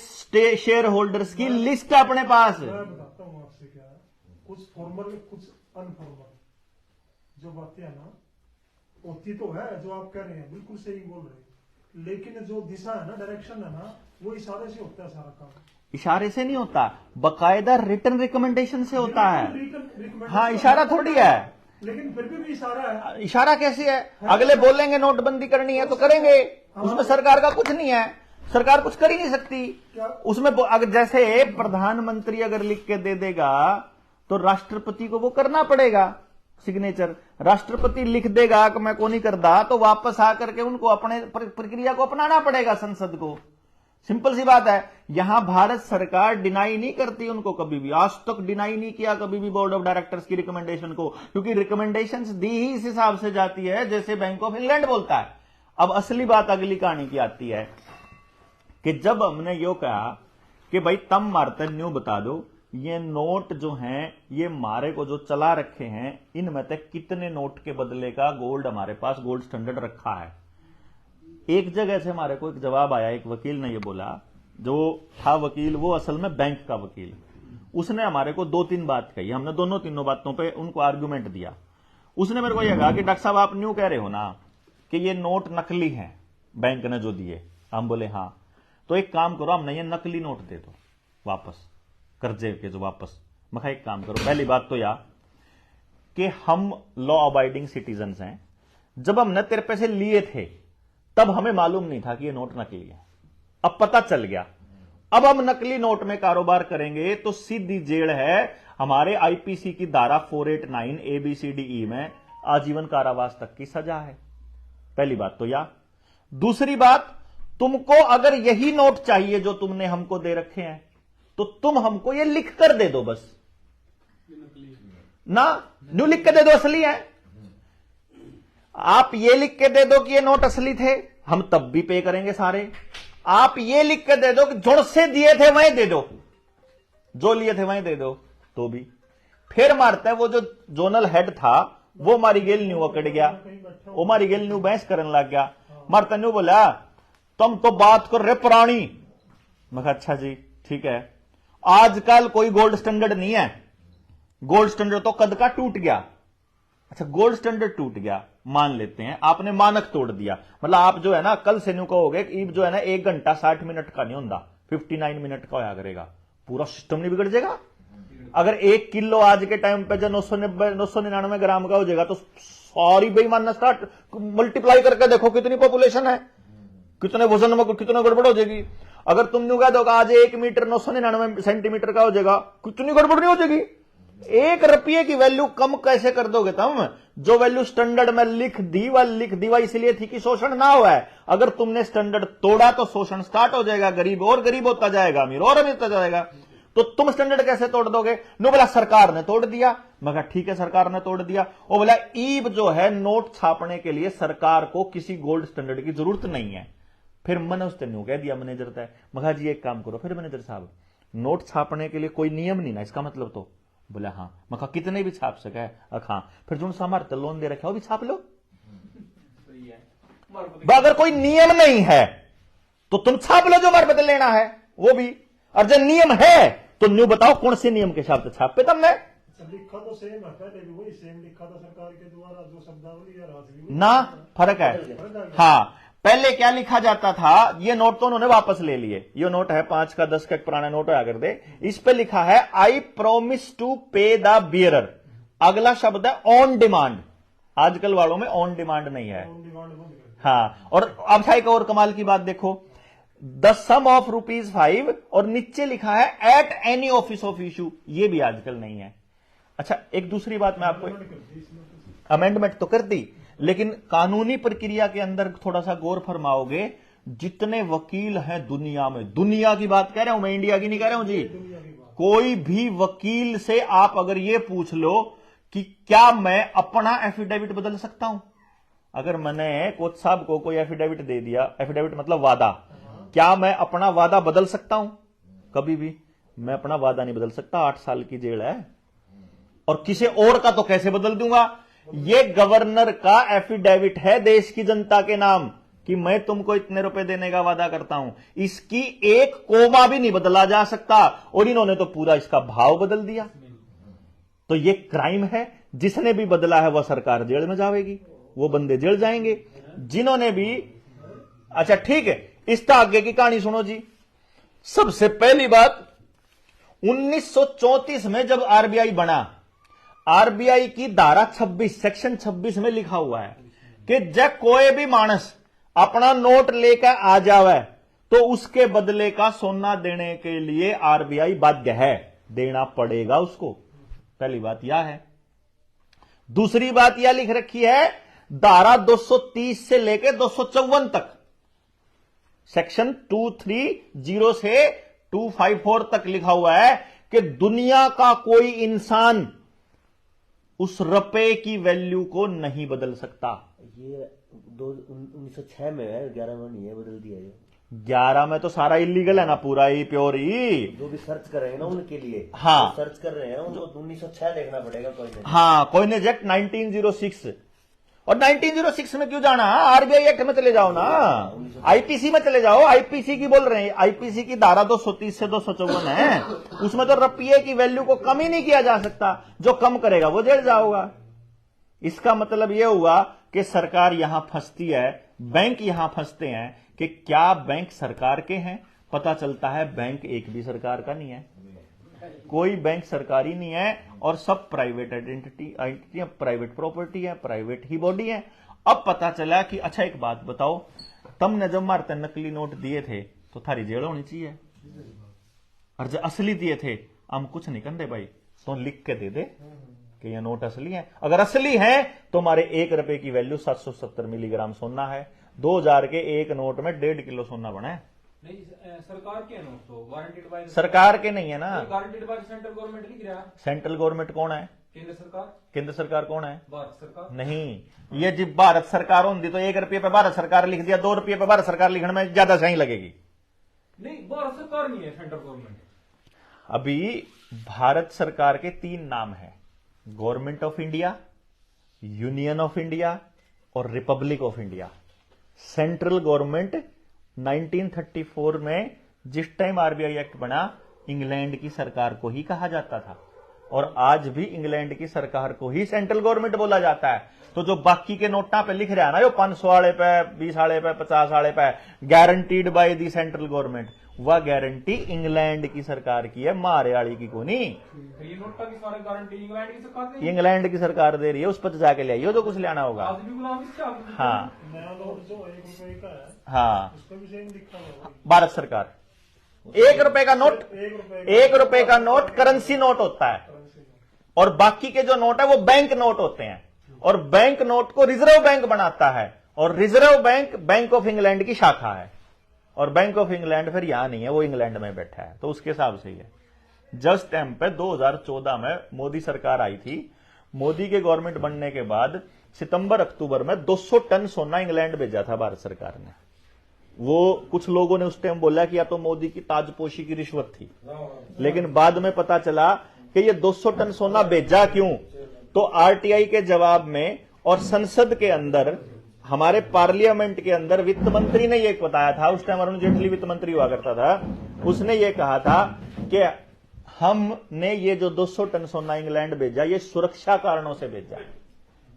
शेयर होल्डर्स की लिस्ट है अपने पास। मैं बताता हूँ आपसे क्या है, कुछ फॉर्मल कुछ अनफॉर्मल जो बातें है ना, होती तो है जो आप कह रहे हैं, बिल्कुल सही बोल रहे हैं, लेकिन जो दिशा है ना, डायरेक्शन है ना, वो इशारे से होता है सारा काम। इशारे से नहीं होता, बकायदा रिटर्न रिकमेंडेशन से होता है। recommendation हाँ, इशारा थोड़ी है। लेकिन फिर भी इशारा है। इशारा कैसे है? अगले बोलेंगे नोटबंदी करनी है तो करेंगे, उसमें सरकार का कुछ नहीं है, सरकार कुछ कर ही नहीं सकती उसमें। अगर जैसे प्रधानमंत्री अगर लिख के दे देगा तो राष्ट्रपति को वो करना पड़ेगा सिग्नेचर। राष्ट्रपति लिख देगा कि मैं को नहीं करता, तो वापस आकर के उनको अपने प्रक्रिया को अपनाना पड़ेगा संसद को। सिंपल सी बात है। यहां भारत सरकार डिनाई नहीं करती उनको कभी भी, आज तक डिनाई नहीं किया कभी भी बोर्ड ऑफ डायरेक्टर्स की रिकमेंडेशन को, क्योंकि रिकमेंडेशंस दी ही इस हिसाब से जाती है जैसे बैंक ऑफ इंग्लैंड बोलता है। अब असली बात अगली कहानी की आती है कि जब हमने यो कहा कि भाई तम मारते न्यू बता दो, ये नोट जो हैं ये मारे को जो चला रखे हैं, इनमें तक कितने नोट के बदले का गोल्ड हमारे पास गोल्ड स्टैंडर्ड रखा है। एक जगह से हमारे को एक जवाब आया, एक वकील ने ये बोला, जो था वकील वो असल में बैंक का वकील, उसने हमारे को 2-3 बात कही। हमने दोनों तीनों बातों पे उनको आर्गुमेंट दिया। उसने मेरे को यह कहा कि डॉक्टर साहब आप न्यू कह रहे हो ना कि ये नोट नकली हैं बैंक ने जो दिए। हम बोले हाँ, तो एक काम करो, हमने ये नकली नोट दे दो वापस, कर्जे के जो वापस। मैं कहा एक काम करो, पहली बात तो यह कि हम लॉ अबाइडिंग सिटीजन हैं। जब हमने तेरे पैसे लिए थे तब हमें मालूम नहीं था कि ये नोट नकली है, अब पता चल गया। अब हम नकली नोट में कारोबार करेंगे तो सीधी जेल है। हमारे आईपीसी की धारा 489 ABCDE में आजीवन कारावास तक की सजा है। पहली बात तो यह। दूसरी बात, तुमको अगर यही नोट चाहिए जो तुमने हमको दे रखे हैं तो तुम हमको ये लिख कर दे दो बस ना, न्यू लिख के दे दो असली है। आप ये लिख के दे दो कि ये नोट असली थे, हम तब भी पे करेंगे सारे। आप ये लिख के दे दो कि जुड़ से दिए थे वहीं दे दो, जो लिए थे वहीं दे दो, तो भी। फिर मारता है वो जो जोनल हेड था वो मारी गेल न्यू अकड़ गया, वो मारी गेल न्यू बहस करने लग गया। मारता न्यू बोला तुम तो बात कर रहे पुरानी। मैं कहा अच्छा जी ठीक है, आजकल कोई गोल्ड स्टैंडर्ड नहीं है, गोल्ड स्टैंडर्ड तो कद का टूट गया। अच्छा गोल्ड स्टैंडर्ड टूट गया मान लेते हैं, आपने मानक तोड़ दिया, मतलब आप जो है ना कल से न्यू कहोगे ईब जो है ना 1 घंटा 60 मिनट का नहीं होता, 59 मिनट का होया करेगा, पूरा सिस्टम नहीं बिगड़ जाएगा। अगर 1 किलो आज के टाइम पे जो 999 ग्राम का हो जाएगा तो सारी बेईमानना स्टार्ट मल्टीप्लाई करके देखो कितनी पॉपुलेशन है, कितने वजन में कितने गड़बड़ हो जाएगी। अगर तुम न्यू कह दोगे आज 1 मीटर 999 सेंटीमीटर का हो जाएगा, कितनी गड़बड़ नहीं हो जाएगी। 1 रुपये की वैल्यू कम कैसे कर दोगे तुम, जो वैल्यू स्टैंडर्ड में लिख दी वह इसलिए थी कि शोषण ना हुआ है। अगर तुमने स्टैंडर्ड तोड़ा तो शोषण स्टार्ट हो जाएगा, गरीब और गरीब होता जाएगा, अमीर और अमीर होता जाएगा। तो तुम स्टैंडर्ड कैसे तोड़ दोगे। नो बोला सरकार ने तोड़ दिया, मैं कहा ठीक है सरकार ने तोड़ दिया। वो बोला ईब जो है नोट छापने के लिए सरकार को किसी गोल्ड स्टैंडर्ड की जरूरत नहीं है। फिर मैंने उसने न्यू कह दिया मैनेजर तय, मैं कहा जी एक काम करो फिर मैनेजर साहब, नोट छापने के लिए कोई नियम नहीं ना इसका मतलब, तो बोला हाँ। मैं कहा कितने भी छाप सके, हाँ फिर जो हमारे लोन दे रखे वो भी छाप लो। अगर कोई नियम नहीं है तो तुम छाप लो जो हमारे पे लेना है वो भी, और जब नियम है तो न्यू बताओ कौन से नियम के हिसाब से छापे तुमने। लिखा तो सेम है, पहले भी वही सेम लिखा था सरकार के द्वारा, जो शब्दावली है आज भी ना फर्क है। हाँ पहले क्या लिखा जाता था, ये नोट तो उन्होंने वापस ले लिए, ये नोट है 5 का 10 का एक पुराना नोट आया कर दे, इस पे लिखा है I promise to pay the bearer. अगला शब्द है ऑन डिमांड, आजकल वालों में ऑन डिमांड नहीं है। हाँ और अब एक और कमाल की बात देखो, द सम ऑफ ₹5 और नीचे लिखा है eight any office of issue, ये भी आजकल नहीं है। अच्छा एक दूसरी बात मैं आपको, अमेंडमेंट तो कर दी लेकिन कानूनी प्रक्रिया के अंदर थोड़ा सा गौर फरमाओगे, जितने वकील हैं दुनिया में, दुनिया की बात कह रहा हूं मैं, इंडिया की नहीं कह रहा हूं जी, कोई भी वकील से आप अगर यह पूछ लो कि क्या मैं अपना एफिडेविट बदल सकता हूं, अगर मैंने कोच साहब को कोई एफिडेविट दे दिया, एफिडेविट मतलब वादा, क्या मैं अपना वादा बदल सकता हूं, कभी भी मैं अपना वादा नहीं बदल सकता, 8 साल की जेल है। और किसी और का तो कैसे बदल दूंगा, ये गवर्नर का एफिडेविट है देश की जनता के नाम कि मैं तुमको इतने रुपए देने का वादा करता हूं, इसकी एक कोमा भी नहीं बदला जा सकता, और इन्होंने तो पूरा इसका भाव बदल दिया। तो ये क्राइम है, जिसने भी बदला है वह सरकार जेल में जाएगी, वो बंदे जेल जाएंगे जिन्होंने भी। अच्छा ठीक है, इसका आगे की कहानी सुनो जी। सबसे पहली बात 1934 में जब आरबीआई बना, आरबीआई की धारा 26 सेक्शन 26 में लिखा हुआ है कि जब कोई भी मानस अपना नोट लेकर आ जावे तो उसके बदले का सोना देने के लिए आरबीआई बाध्य है, देना पड़ेगा उसको। पहली बात यह है। दूसरी बात यह लिख रखी है धारा 230 से लेकर 254 तक, सेक्शन 230 से 254 तक लिखा हुआ है कि दुनिया का कोई इंसान उस रुपए की वैल्यू को नहीं बदल सकता। ये 1906 में है, 11 में नहीं है, बदल दिया ये। 11 में तो सारा इलीगल है ना, पूरा ही प्योर ही। जो भी सर्च कर रहे हैं ना उनके लिए, हाँ सर्च कर रहे हैं उनको 1906 देखना पड़ेगा कोई नहीं। हाँ कोइनेज एक्ट 1906, और 1906 में क्यों जाना, आरबीआई एक्ट में चले जाओ ना, आईपीसी में चले जाओ, आईपीसी की बोल रहे हैं, आईपीसी की धारा 230 से 254 है, उसमें तो रुपये की वैल्यू को कम ही नहीं किया जा सकता, जो कम करेगा वो जेल जाओगा। इसका मतलब यह हुआ कि सरकार यहां फंसती है, बैंक यहां फंसते हैं कि क्या बैंक सरकार के हैं, पता चलता है बैंक एक भी सरकार का नहीं है, कोई बैंक सरकारी नहीं है, और सब प्राइवेट आइडेंटिटी है, प्राइवेट प्रॉपर्टी है, प्राइवेट ही बॉडी है। अब पता चला कि अच्छा एक बात बताओ, तुमने जब मारते नकली नोट दिए थे तो थारी जेल होनी चाहिए, और जब असली दिए थे हम कुछ नहीं करते भाई, तो लिख के दे दे कि ये नोट असली है। अगर असली है तो हमारे 1 रुपए की वैल्यू 770 मिलीग्राम सोना है, 2000 के एक नोट में 1.5 किलो सोना बना है। नहीं सरकार के नोट तो गारंटेड बाय सरकार के नहीं है ना, गारंटेड बाय सेंट्रल गवर्नमेंट लिख रहा है। सेंट्रल गवर्नमेंट कौन है? केंद्र सरकार। केंद्र सरकार कौन है? भारत सरकार। नहीं, ये जब भारत सरकार होती तो 1 रुपये पे भारत सरकार लिख दिया, 2 रुपये पे भारत सरकार लिखने में ज्यादा सही लगेगी। नहीं भारत सरकार नहीं है, सेंट्रल गवर्नमेंट है। अभी भारत सरकार के 3 नाम है, government of India, union of India और republic of India. Central government 1934 में जिस टाइम आरबीआई एक्ट बना, इंग्लैंड की सरकार को ही कहा जाता था और आज भी इंग्लैंड की सरकार को ही सेंट्रल गवर्नमेंट बोला जाता है। तो जो बाकी के नोटा पे लिख रहा है ना, जो 500 वाले पे, 20 वाले पे, 50 वाले पे, guaranteed by the central government, वह गारंटी इंग्लैंड की सरकार की है, मारे वाली की को नहीं। ये नोटा की सारी गारंटी इंग्लैंड की सरकार दे। इंग्लैंड की सरकार दे रही है, उस पर जाके ले आइयो जो कुछ लेना होगा। आज भी गुलाम इससे आगे। हाँ नया नोट जो 1 रुपए का है, हाँ, उस पर भी सेम लिखा हुआ है। भारत सरकार 1 रुपए का नोट, 1 रुपए का नोट करेंसी नोट होता है और बाकी के जो नोट है वो बैंक नोट होते हैं और बैंक नोट को रिजर्व बैंक बनाता है और reserve bank bank of England की शाखा है और बैंक ऑफ इंग्लैंड फिर यहां नहीं है, वो इंग्लैंड में बैठा है। तो उसके हिसाब से ही है। जस्ट टाइम पे 2014 में मोदी सरकार आई थी। मोदी के गवर्नमेंट बनने के बाद सितंबर अक्टूबर में 200 टन सोना इंग्लैंड भेजा था भारत सरकार ने। वो कुछ लोगों ने उस टाइम बोला कि या तो मोदी की ताजपोशी की रिश्वत थी, लेकिन बाद में पता चला कि ये 200 टन सोना भेजा क्यों। तो आरटीआई के जवाब में और संसद के अंदर, हमारे पार्लियामेंट के अंदर वित्त मंत्री ने यह बताया था, उस टाइम अरुण जेटली वित्त मंत्री हुआ करता था, उसने ये कहा था कि हमने ये जो 200 टन सोना इंग्लैंड भेजा ये सुरक्षा कारणों से भेजा,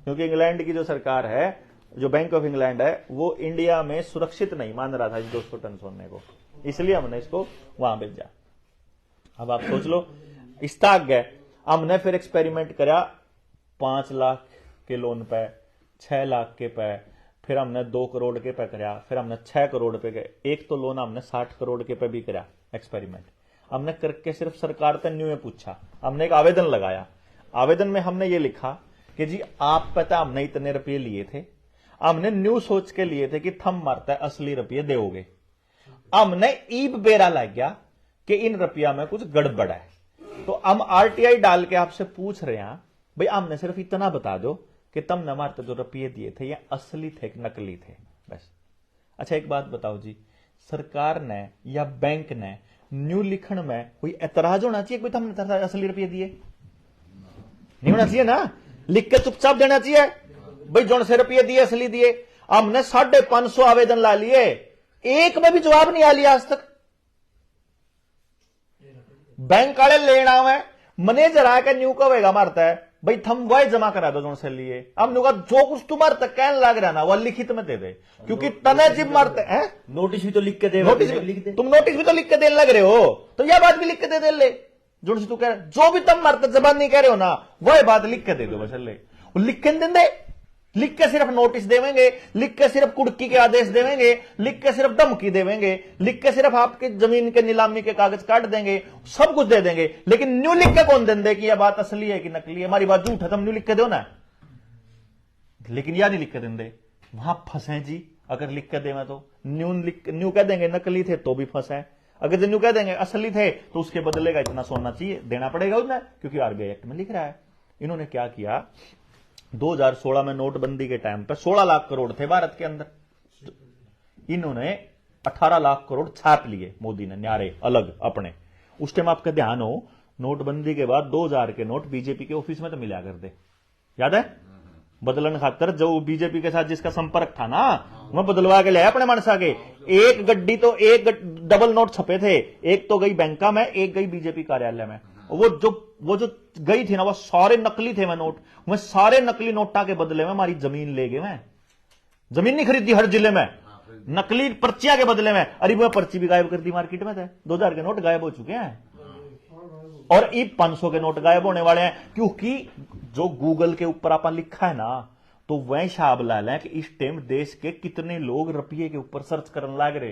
क्योंकि इंग्लैंड की जो सरकार है, जो बैंक ऑफ इंग्लैंड है, वो इंडिया में सुरक्षित नहीं मान रहा था इस 200 टन सोने को, इसलिए हमने इसको वहां भेजा। अब आप सोच लो, इस्ताक गए, हमने फिर एक्सपेरिमेंट करा 5 लाख के लोन पे, 6 लाख के पे, फिर हमने 2 करोड़ के पे करा, फिर हमने 6 करोड़ पे गए। एक तो लोन हमने 60 करोड़ के पे भी करा एक्सपेरिमेंट। हमने करके सिर्फ सरकार से न्यू में पूछा, हमने एक आवेदन लगाया। आवेदन में हमने ये लिखा कि जी आप पता हमने इतने रुपये लिए थे, हमने न्यू सोच के लिए थे कि थम मारता है असली रुपये दोगे। हमने ईब बेरा लग गया कि इन रुपया में कुछ गड़बड़ है, तो हम आरटीआई डाल के आपसे पूछ रहे हैं भाई हमने सिर्फ इतना बता दो कि तुमने हमारे जो रुपये दिए थे ये असली थे कि नकली थे, बस। अच्छा एक बात बताओ जी, सरकार ने या बैंक ने न्यू लिखण में कोई ऐतराज होना चाहिए कि तुमने असली रुपये दिए? नहीं होना चाहिए ना, लिख के चुपचाप देना चाहिए भाई जो से रुपये दिए असली दिए। हमने 550 आवेदन ला लिए, एक में भी जवाब नहीं आ लिया आज तक। बैंक वाले लेना है, मैनेजर आके न्यू कहेगा मारता है भाई थम वही जमा करा दो जो से लिए। हम लोग जो कुछ तुम्हारे तक कहने लग रहा ना वह लिखित में दे दे, क्योंकि तने जिब मारते हैं। नोटिस भी तो लिख के दे, नोटिस लिख दे। तुम नोटिस भी तो लिख के देने लग रहे हो, तो यह बात भी लिख के दे ले जो तू कह रहे, जो भी तुम मारते जबान नहीं कह रहे हो ना वह बात लिख के दे दो बस। लिख के नहीं दे, लिख के सिर्फ नोटिस देवेंगे, लिख के सिर्फ कुड़की के आदेश देवेंगे, लिख के सिर्फ धमकी देवेंगे, लिख के सिर्फ आपके जमीन के नीलामी के कागज काट देंगे, सब कुछ दे देंगे, लेकिन न्यू लिख के कौन देंगे कि यह बात असली है कि नकली है? हमारी बात झूठ है, तुम न्यू लिख के दो ना, लेकिन यह नहीं लिख के देंगे। वहां फंसे जी, अगर लिख के देवे तो न्यू कह देंगे नकली थे तो भी फंसे, अगर जो न्यू कह देंगे असली थे तो उसके बदले का इतना सोना चाहिए देना पड़ेगा उन्हें, क्योंकि आरबीआई एक्ट में लिख रहा है। इन्होंने क्या किया, 2016 में नोटबंदी के टाइम पर 16 लाख करोड़ थे भारत के अंदर, इन्होंने 18 लाख करोड़ छाप लिए मोदी ने न्यारे अलग अपने। उस टाइम आपका ध्यान हो, नोटबंदी के बाद 2000 के नोट बीजेपी के ऑफिस में तो मिला कर दे, याद है? बदलन खातर जो बीजेपी के साथ जिसका संपर्क था ना, वह बदलवा के लाया अपने मनसा के। एक गड्डी तो एक डबल नोट छपे थे, एक तो गई बैंका में, एक गई बीजेपी कार्यालय में। वो जो गई थी ना, वो सारे नकली थे। मैं नोट, मैं सारे नकली नोटा के बदले में हमारी जमीन ले गए। मैं जमीन नहीं खरीदी हर जिले में, नकली पर्चियां के बदले में। अरे मैं पर्ची भी गायब कर दी मार्केट में थे, 2000 के नोट गायब हो चुके हैं और ई 500 के नोट गायब होने वाले हैं, क्योंकि जो गूगल के ऊपर आपने लिखा है ना, तो वह हिसाब ला लें कि इस टाइम देश के कितने लोग रुपये के ऊपर सर्च करने लग रहे,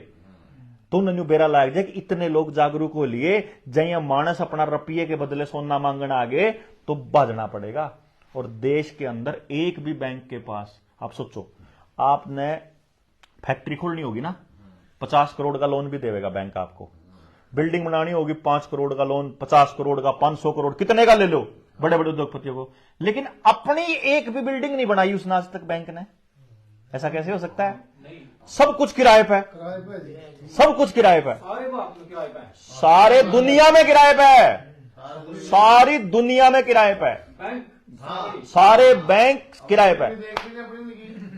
तो नन्यू बेरा लाग जाए कि इतने लोग जागरूक हो लिए, जय मानस अपना रुपये के बदले सोना मांगना आगे तो बाजना पड़ेगा। और देश के अंदर एक भी बैंक के पास, आप सोचो, आपने फैक्ट्री खोलनी होगी ना, 50 करोड़ का लोन भी देगा बैंक आपको। बिल्डिंग बनानी होगी, 5 करोड़ का लोन, 50 करोड़ का, 500 करोड़, कितने का ले लो बड़े बड़े उद्योगपतियों को। लेकिन अपनी एक भी बिल्डिंग नहीं बनाई उसने आज तक बैंक ने। ऐसा कैसे हो सकता है? सब कुछ किराए पे, सब कुछ किराए पे, सारे बाप में किराए पे है। सारे दुनिया में किराए पे है, सारी दुनिया में किराए पे है, बैंक सारे बैंक किराए पे है।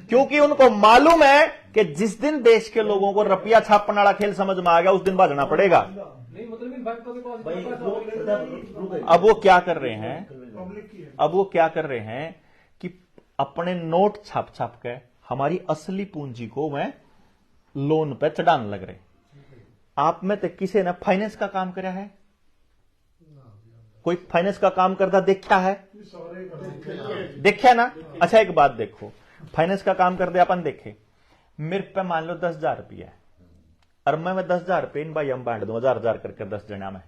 क्योंकि उनको मालूम है कि जिस दिन देश के लोगों को रुपया छापने वाला खेल समझ में आ गया, उस दिन भागना पड़ेगा। नहीं मतलब इन बैंकों के पास इतना पैसा है। अब वो क्या कर रहे हैं, पब्लिक की है। अब वो क्या कर रहे हैं कि अपने नोट छाप छाप के हमारी असली पूंजी को वह लोन पे चढ़ाने लग रहे। आप में तो किसी ने फाइनेंस का काम करा है? कोई फाइनेंस का काम करता देखा है? देखा ना? अच्छा एक बात देखो, फाइनेंस का काम कर दे अपन देखे, मेरे पे मान लो 10,000 रुपया है और मैं 10,000 रुपये इन भाई हम बांट दूं 1000 करके 10 जना में,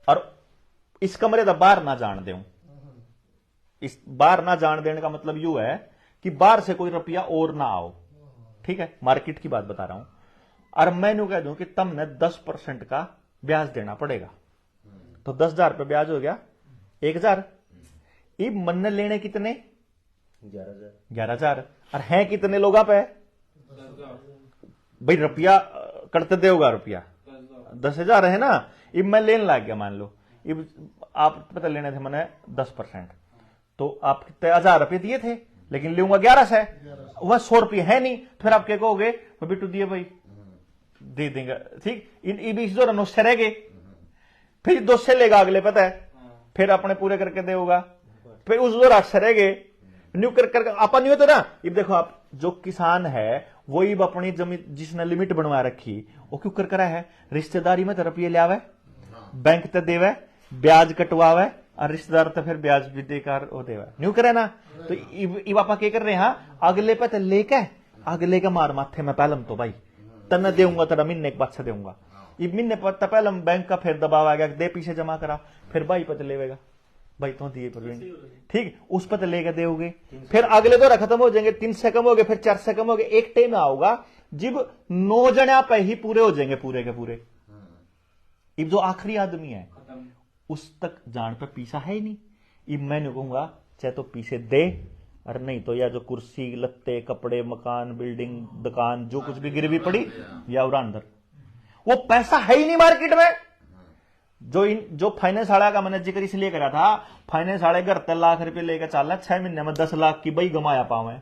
और इस कमरे का बाहर ना जान दूं। इस बाहर ना जान देने का मतलब यू है कि बाहर से कोई रुपया और ना आओ, ठीक है, मार्केट की बात बता रहा हूं। और मैं यूं कह दूं कि तुमने 10% का ब्याज देना पड़ेगा, तो 10,000 रुपये ब्याज हो गया 1,000। ये मन ने लेने कितने? 11,000। और हैं कितने लोगों पे? भाई रुपया करते देगा, रुपया 10,000 है ना। अब मैं लेने लग गया, मान लो अब आप पता लेने थे मैंने 10%, तो आप कितने 1,000 रुपये दिए थे, लेकिन लूंगा 11 से, वह 100 रुपये है नहीं। फिर आप क्या कहोगे, बिट्टू दिए भाई दे देंगे, ठीक। इन बीच जो रनों से रह गए, फिर 2 से लेगा अगले, पता है, फिर अपने पूरे करके देगा, फिर उस दो रात से रह गए न्यू कर अपन नहीं होते ना। अब देखो आप, जो किसान है वही अपनी जमीन जिसने लिमिट बनवा रखी, वो क्यों कर करा है? रिश्तेदारी में तो रुपये ले आवे, बैंक तो देवे, ब्याज कटवावे, और रिश्तेदार तो फिर ब्याज भी देकर वो देवे, न्यू करे ना। तो इब आपा क्या कर रहे हैं, अगले पे तो लेके अगले के मार माथे में पहलम तो भाई तना देऊंगा, तेरा महीने के बाद से देऊंगा। इब महीने पर पहले बैंक का फिर दबाव आ गया, दे पीछे जमा करा, फिर भाई पता लेवेगा, भाई तो दिए पर ठीक, उस पर लेकर दोगे, फिर अगले दौरा खत्म हो जाएंगे, 3 से कम हो गए, फिर 4 से कम हो गए, एक टाइम आओगा जब 9 जने पे ही पूरे हो जाएंगे, पूरे के पूरे। अब जो आखिरी आदमी है उस तक जान पे पीसा है ही नहीं। अब मैंने कहूंगा चाहे तो पीछे दे, और नहीं तो या जो कुर्सी लत्ते कपड़े मकान बिल्डिंग दुकान जो कुछ भी गिरवी पड़ी या और अंदर, वो पैसा है ही नहीं मार्केट में। जो फाइनेंस वाला का मैंने जिक्र इसलिए करा था, फाइनेंस वाले घर 3 लाख रुपए लेकर चल रहा है, 6 महीने में 10 लाख की बई गमाया पावे।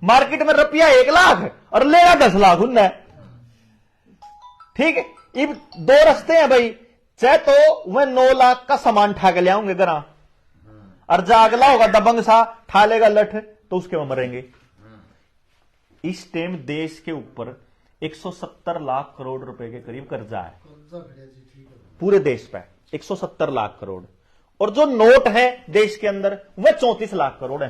मार्केट में रुपया 1 लाख और लेगा 10 लाख उनने, ठीक है। अब 2 रास्ते हैं भाई, चाहे तो वह 9 लाख का सामान ठा के ले आऊंगे घर, और जागला होगा दबंग सा ठा लेगा लठ, तो उसके में मरेंगे। इस टाइम देश के ऊपर 170 लाख करोड़ रुपए के करीब कर्जा है पूरे देश पे, 170 लाख करोड़, और जो नोट है देश के अंदर वह 34 लाख करोड़ है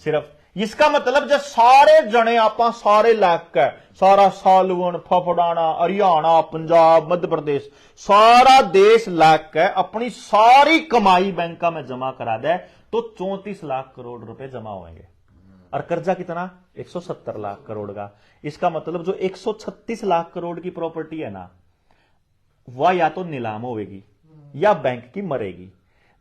सिर्फ। इसका मतलब जो सारे जने आपा सारे लाख का, सारा सालवन फफड़ाना हरियाणा पंजाब मध्य प्रदेश सारा देश लाख का अपनी सारी कमाई बैंक में जमा करा दे तो 34 लाख करोड़ रुपए जमा होंगे, और कर्जा कितना? 170 लाख करोड़ का। इसका मतलब जो 136 लाख करोड़ की प्रॉपर्टी है ना, वह या तो नीलाम होगी या बैंक की मरेगी।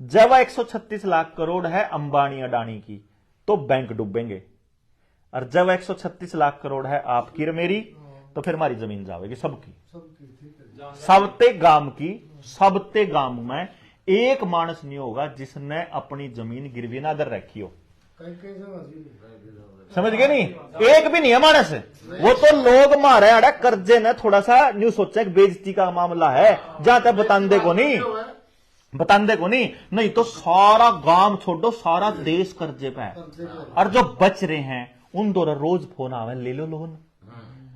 जब 136 लाख करोड़ है अंबानी अडानी की, तो बैंक डूबेंगे, और जब 136 लाख करोड़ है आपकी और मेरी, तो फिर हमारी जमीन जाएगी सबकी, सबते गांव की। सबते गांव में एक मानस नहीं होगा जिसने अपनी जमीन गिरवी ना दर रखी हो, समझ गए नहीं? एक भी नहीं है मानस। वो तो लोग मारे अड़ा कर्जे ने थोड़ा सा न्यू सोचा कि बेइज्जती का मामला है, जहां तक बतांदे को नहीं, बतांदे को नहीं तो सारा गांव छोड़ो सारा देश कर्जे पे है। और जो बच रहे हैं उन दोनों रोज फोन आवे, ले लो लोन,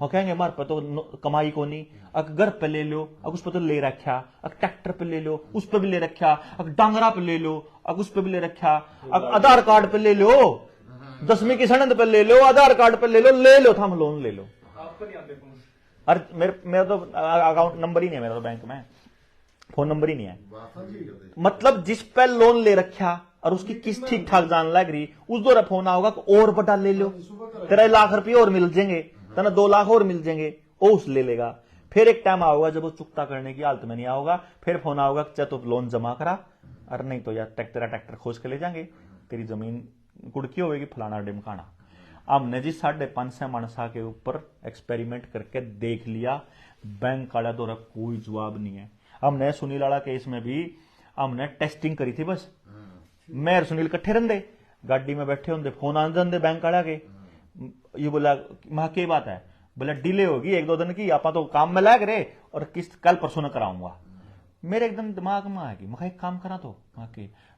और कहेंगे हमारे पे तो कमाई को नहीं, अगर घर पे ले लो, अगर उस पर तो ले रखा, अगर ट्रैक्टर पे ले लो उस पर भी ले रखा, अगर डांगरा पे ले लो अगर उस पर भी ले रखा, अगर आधार कार्ड पे ले लो, 10वीं की सनद पे ले लो, आधार कार्ड पे ले लो था हम लोन ले लो। आपको नहीं आते फोन? अरे मेरा तो अकाउंट नंबर ही नहीं है, मेरा तो बैंक में फोन नंबर ही नहीं है। मतलब जिस पे लोन ले रखा और उसकी किस्त ठीक ठाक जान लग रही, उस दौरा फोन आओगा और बटा ले लो, तेरा 1 लाख रुपये और मिल जाएंगे, तेना 2 लाख और मिल जाएंगे, वो उस ले लेगा। फिर एक टाइम आओगा जब वो चुकता करने की हालत में नहीं आओगा, फिर फोन आओगा चाहे तो लोन जमा करा, और नहीं तो यार तेरा ट्रैक्टर खोज के ले जाएंगे, तेरी जमीन कुड़की होगी फलाना डिमकाना। हमने जी 5.5 मानसा के ऊपर एक्सपेरिमेंट करके देख लिया, बैंक वाला दौरा कोई जवाब नहीं है। हमने सुनील वाला केस में भी हमने टेस्टिंग करी थी, बस मैं और सुनील कट्ठे रहते, गाड़ी में बैठे होंगे, फोन आ जाते बैंक वाला के, ये बोला मां की बात है, बोला डिले होगी 1-2 दिन की, आप तो काम में लग रहे और किस्त कल परसों न कराऊंगा। मेरे एकदम दिमाग में आएगी, मैं एक काम करा तो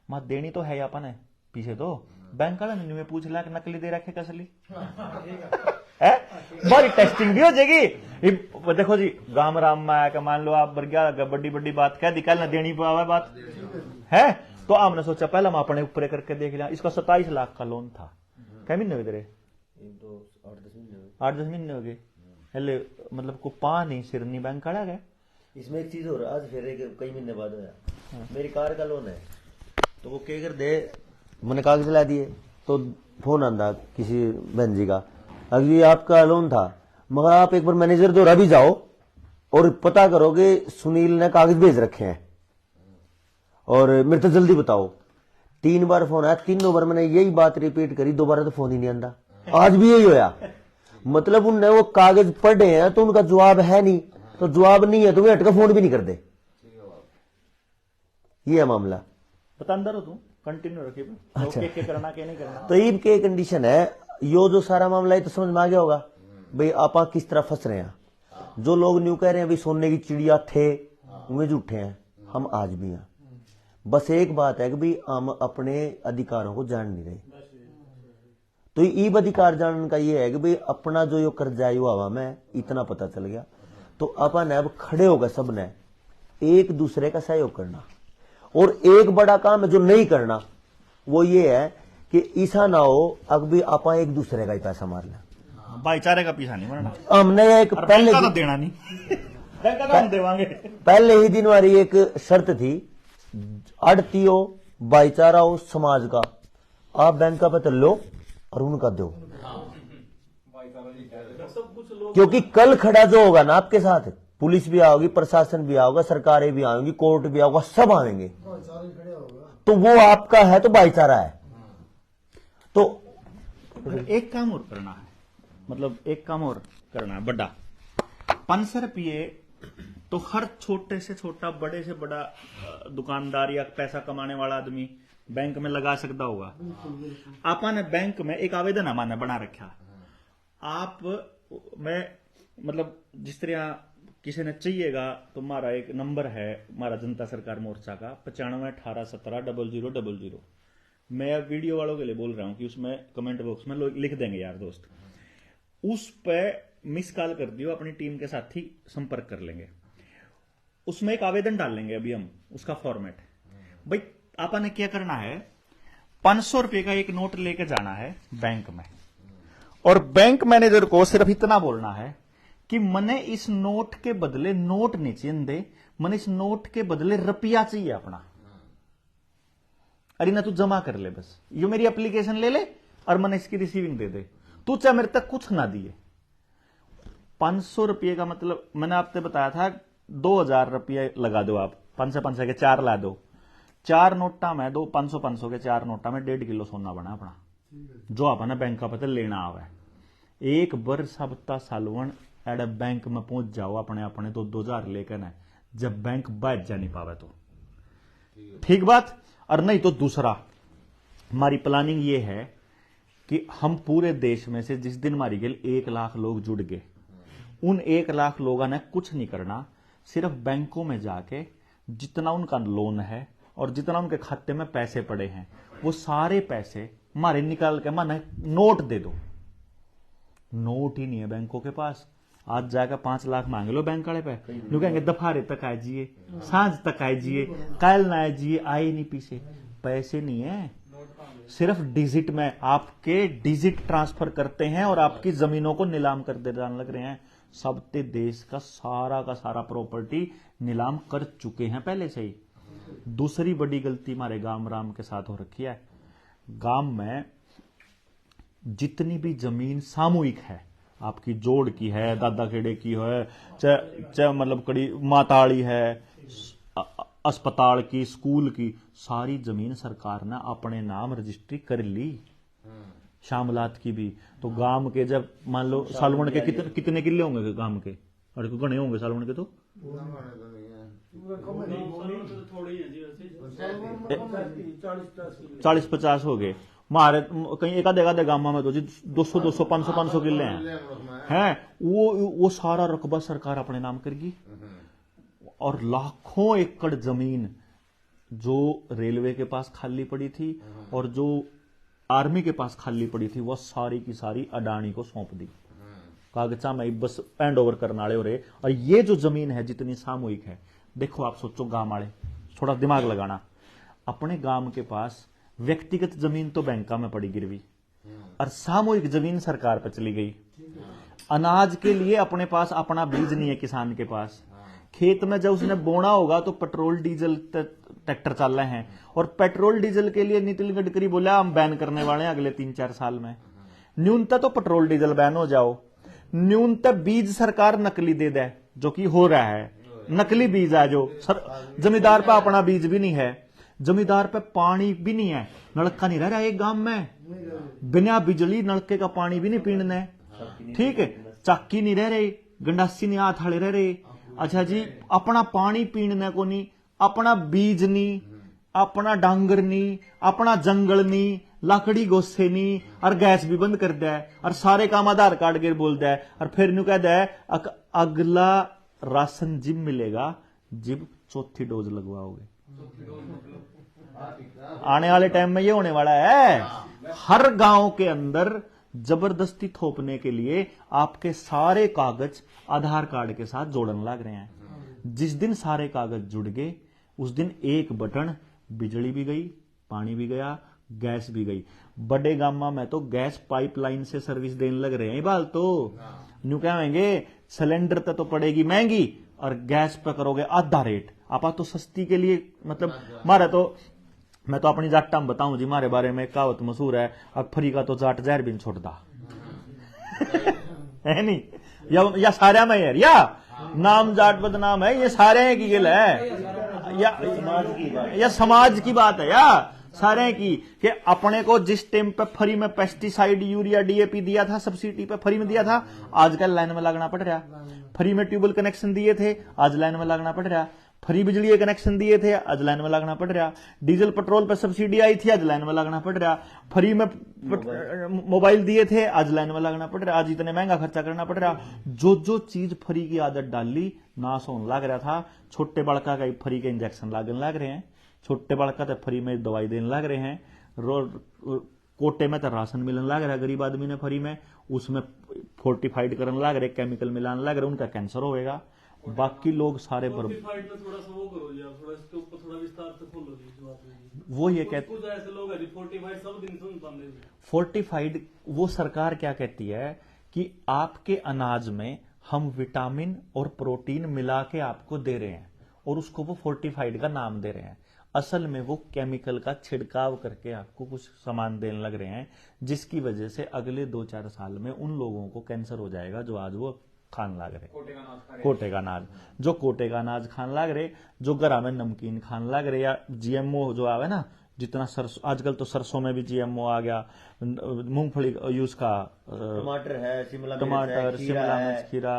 मां देनी तो है अपन है पीछे तो बैंक वाला नहीं, मैं पूछ ला कि नकली दे रखे कसली है, बड़ी टेस्टिंग भी हो जाएगी। देखो जी गांव राम में आया, मान लो आप बढ़िया बड़ी बड़ी बात कह दी, कल न देनी पावा बात है, तो आपने सोचा पहले हम अपने ऊपर करके देख लिया। इसका 27 लाख का लोन था, क्या महीने हुए 8-10 महीने हो गए, मतलब को पा नहीं सिर नहीं बैंक खड़ा गया। इसमें एक चीज हो रहा, आज फिर कई महीने बाद होया, मेरी कार का लोन है, तो वो क्या कर दे, मैंने कागज ला दिए, तो फोन आंदा किसी बहन जी का, अभी आपका लोन था, मगर आप एक बार मैनेजर द्वारा भी जाओ और पता करोगे सुनील ने कागज भेज रखे हैं और मेरे तो जल्दी बताओ। 3 बार फोन आया, 3 बार मैंने यही बात रिपीट करी, दोबारा तो फोन ही नहीं आंदा। आज भी यही होया, मतलब उनने वो कागज पढ़े हैं तो उनका जवाब है नहीं, तो जवाब नहीं है तो वे हटका फोन भी नहीं कर दे। ये है मामला। बता अंदर हो तुम कंटिन्यू रखिए, अच्छा। के करना के नहीं करना। तो ईब के कंडीशन है, यो जो सारा मामला है तो समझ में आ गया होगा भाई आपा किस तरह फंस रहे हैं। जो लोग न्यू कह रहे हैं भाई सोने की चिड़िया थे, वे झूठे हैं, हम आज भी हैं। बस एक बात है कि भाई हम अपने अधिकारों को जान नहीं रहे। तो ईब अधिकार जानने का ये है कि भाई अपना जो यो कर्जा है यो हवा में इतना पता चल गया, तो अपन अब खड़े होकर सबने एक दूसरे का सहयोग करना। और एक बड़ा काम है जो नहीं करना, वो ये है कि ऐसा ना हो अभी आप एक दूसरे का ही पैसा मार लें, भाईचारे का पीछा नहीं मरना। हमने एक पहले का तो देना नहीं बैंक का हम देवांगे। पहले ही दिन वाली एक शर्त थी, अड़ती हो भाईचारा हो समाज का, आप बैंक का पत्र लो और उनका दो, क्योंकि कल खड़ा जो होगा ना आपके साथ, पुलिस भी आओगी, प्रशासन भी आओगा, सरकारें भी आएंगी, कोर्ट भी आओगा, सब आएंगे, तो वो आपका है तो भाईचारा है। तो एक काम और करना है, मतलब एक काम और करना है बड़ा, 500 रुपये तो हर छोटे से छोटा बड़े से बड़ा दुकानदार या पैसा कमाने वाला आदमी बैंक में लगा सकता होगा। आपने बैंक में एक आवेदन हमारे बना रखा, आप मैं मतलब जिस तरह किसी ने चाहिएगा तो हमारा एक नंबर है, हमारा जनता सरकार मोर्चा का 9518170000। मैं अब वीडियो वालों के लिए बोल रहा हूं कि उसमें कमेंट बॉक्स में लोग लिख देंगे यार दोस्त, उस पे मिस कॉल कर दियो, अपनी टीम के साथ ही संपर्क कर लेंगे, उसमें एक आवेदन डाल लेंगे अभी हम, उसका फॉर्मेट भाई आपने क्या करना है, 500 रुपए का एक नोट लेके जाना है बैंक में, और बैंक मैनेजर को सिर्फ इतना बोलना है कि मने इस नोट के बदले नोट नहीं चाहिए, मने इस नोट के बदले रुपया चाहिए अपना, अरे ना तू जमा कर ले, बस यो मेरी एप्लीकेशन ले ले और मने इसकी रिसीविंग दे दे, तू चाहे मेरे तक कुछ ना दिए। 500 रुपये का मतलब मैंने आपसे बताया था 2000 रुपये लगा दो आप, 500 के 4 ला दो, 4 नोटा में 500 के 4 नोटा में 1.5 किलो सोना बना अपना, जो अपना बैंक का पता लेना आवे। एक वर्ष हफ्ता सालवन एड बैंक में पहुंच जाओ अपने अपने तो 2000 लेकर ना, जब बैंक बैठ जा नहीं पावे तो ठीक बात। और नहीं तो दूसरा हमारी प्लानिंग ये है कि हम पूरे देश में से जिस दिन हमारी गेल 1 लाख लोग जुड़ गए, उन 1 लाख लोगों ने कुछ नहीं करना, सिर्फ बैंकों में जाके जितना उनका लोन है और जितना उनके खाते में पैसे पड़े हैं वो सारे पैसे हमारे निकाल के माने नोट दे दो। नोट ही नहीं है बैंकों के पास, आज जाकर 5 लाख मांग लो बैंक वाले पे, लोग कहेंगे दफारे तक आइए, सांझ तक आइए, कल ना आइए, आए नहीं पीछे, पैसे नहीं है, सिर्फ डिजिट में आपके डिजिट ट्रांसफर करते हैं और आपकी जमीनों को नीलाम कर देने लग रहे हैं। सब ते देश का सारा प्रॉपर्टी नीलाम कर चुके हैं पहले से ही। दूसरी बड़ी गलती हमारे गांव राम के साथ हो रखी है। गांव में जितनी भी जमीन सामूहिक है, आपकी जोड़ की है, दादा खेड़े की है, चाहे मतलब कड़ी माताड़ी है, अस्पताल की, स्कूल की, सारी जमीन सरकार ने अपने नाम रजिस्ट्री कर ली। शामलात की भी। तो गांव के जब मान लो सालवन के कितने किले होंगे गांव के, और गणे होंगे सालवन के तो 40-50 हो गए। हमारे कहीं एक आधे गांव में तो जी 200 500 किले हैं। वो सारा रकबा सरकार अपने नाम करेगी। और लाखों एकड़ जमीन जो रेलवे के पास खाली पड़ी थी और जो आर्मी के पास खाली पड़ी थी, वह सारी की सारी अडानी को सौंप दी। कागजा में बस हैंड ओवर करने वाले हो रहे। और ये जो जमीन है जितनी सामूहिक है, देखो आप सोचो गांव वाले, थोड़ा दिमाग लगाना। अपने गांव के पास व्यक्तिगत जमीन तो बैंका में पड़ी गिरवी, और सामूहिक जमीन सरकार पर चली गई। अनाज के लिए अपने पास अपना बीज नहीं है किसान के पास। खेत में जब उसने बोना होगा तो पेट्रोल डीजल ट्रैक्टर चल रहे हैं, और पेट्रोल डीजल के लिए नितिन गडकरी बोला हम बैन करने वाले हैं अगले 3-4 साल में। न्यूनतः तो पेट्रोल डीजल बैन हो जाओ, न्यूनतः बीज सरकार नकली दे दे, जो कि हो रहा है। नकली बीज है जो जमींदार पे अपना बीज भी नहीं है, जमींदार पे पानी भी नहीं है, नलका नहीं रह रहा एक गांव में, बिना बिजली नलके का पानी भी नहीं पीना है, ठीक है। चाकी नहीं रह रही, गंडासी नहीं हाथ हाले रह रहे। अच्छा जी, अपना पानी पीने को नहीं, अपना बीज नहीं, अपना डांगर नहीं, अपना जंगल नहीं, लकड़ी गोसे नहीं, और गैस भी बंद कर दिया है, और सारे काम आधार कार्ड के बोल दिया है। और फिर न्यू कह दिया है अगला राशन जिब मिलेगा जिब चौथी डोज लगवाओगे। आने वाले टाइम में ये होने वाला है। हर गांव के अंदर जबरदस्ती थोपने के लिए आपके सारे कागज आधार कार्ड के साथ जोड़ने लग रहे हैं। जिस दिन सारे कागज जुड़ गए उस दिन एक बटन, बिजली भी गई, पानी भी गया, गैस भी गई। बड़े गामा में तो गैस पाइपलाइन से सर्विस देने लग रहे हैं। बाल तो न्यू कहेंगे सिलेंडर तो पड़ेगी महंगी और गैस पे करोगे आधा रेट। आपा तो सस्ती के लिए मतलब मारे तो मैं तो अपनी जाट में बताऊं जी, मारे बारे में कहावत मशहूर है, अखफरी का तो जाट जहर भी छोड़ता है नहीं, या सारे में यार, या नाम जाट बदनाम है, ये सारे की गिल है या समाज की बात है, या सारे की कि अपने को जिस टाइम पे फ्री में पेस्टिसाइड, यूरिया, डीएपी दिया था, सब्सिडी पे फ्री में दिया था, आजकल लाइन में लगना पड़ रहा। फ्री में ट्यूबवेल कनेक्शन दिए थे, आज लाइन में लगना पड़ रहा। फ्री बिजली कनेक्शन दिए थे, आज लाइन में लगना पड़ रहा। डीजल पेट्रोल पर सब्सिडी आई थी, आज लाइन में लगना पड़ रहा। फ्री में मोबाइल दिए थे, आज लाइन में लगना पड़ रहा। आज इतने महंगा खर्चा करना पड़ रहा। जो जो चीज फ्री की आदत डाली नाश होने लग रहा था। छोटे बड़का का फ्री के इंजेक्शन लगने लग रहे हैं, छोटे बड़का तो फ्री में दवाई देने लग रहे हैं, कोटे में तो राशन मिलने लग रहा है गरीब आदमी ने फ्री में, उसमें फोर्टिफाइड करने लग रहे, केमिकल मिलाने लग रहे, उनका कैंसर होएगा। बाकी लोग सारे थोड़ा सा वो करो जी, आप थोड़ा इसके ऊपर थोड़ा विस्तार से खोलो जी इस बात में। वो ये कहते कुछ ऐसे लोग हैं जी फोर्टिफाइड सब दिन सुनता है। फोर्टिफाइड वो सरकार क्या कहती है कि आपके अनाज में हम विटामिन और प्रोटीन मिला के आपको दे रहे हैं, और उसको वो फोर्टिफाइड का नाम दे रहे हैं। असल में वो केमिकल का छिड़काव करके आपको कुछ सामान देने लग रहे हैं, जिसकी वजह से अगले 2-4 साल में उन लोगों को कैंसर हो जाएगा जो आज वो खान लाग रहे, कोटे का अनाज, जो कोटे का अनाज खान लाग रहे, जो घरा में नमकीन खान लाग रहे, या जीएमओ जो आवे ना, जितना सरसों आजकल तो सरसों में भी जीएमओ आ गया, मूंगफली यूज का, टमाटर है, शिमला मिर्च, खीरा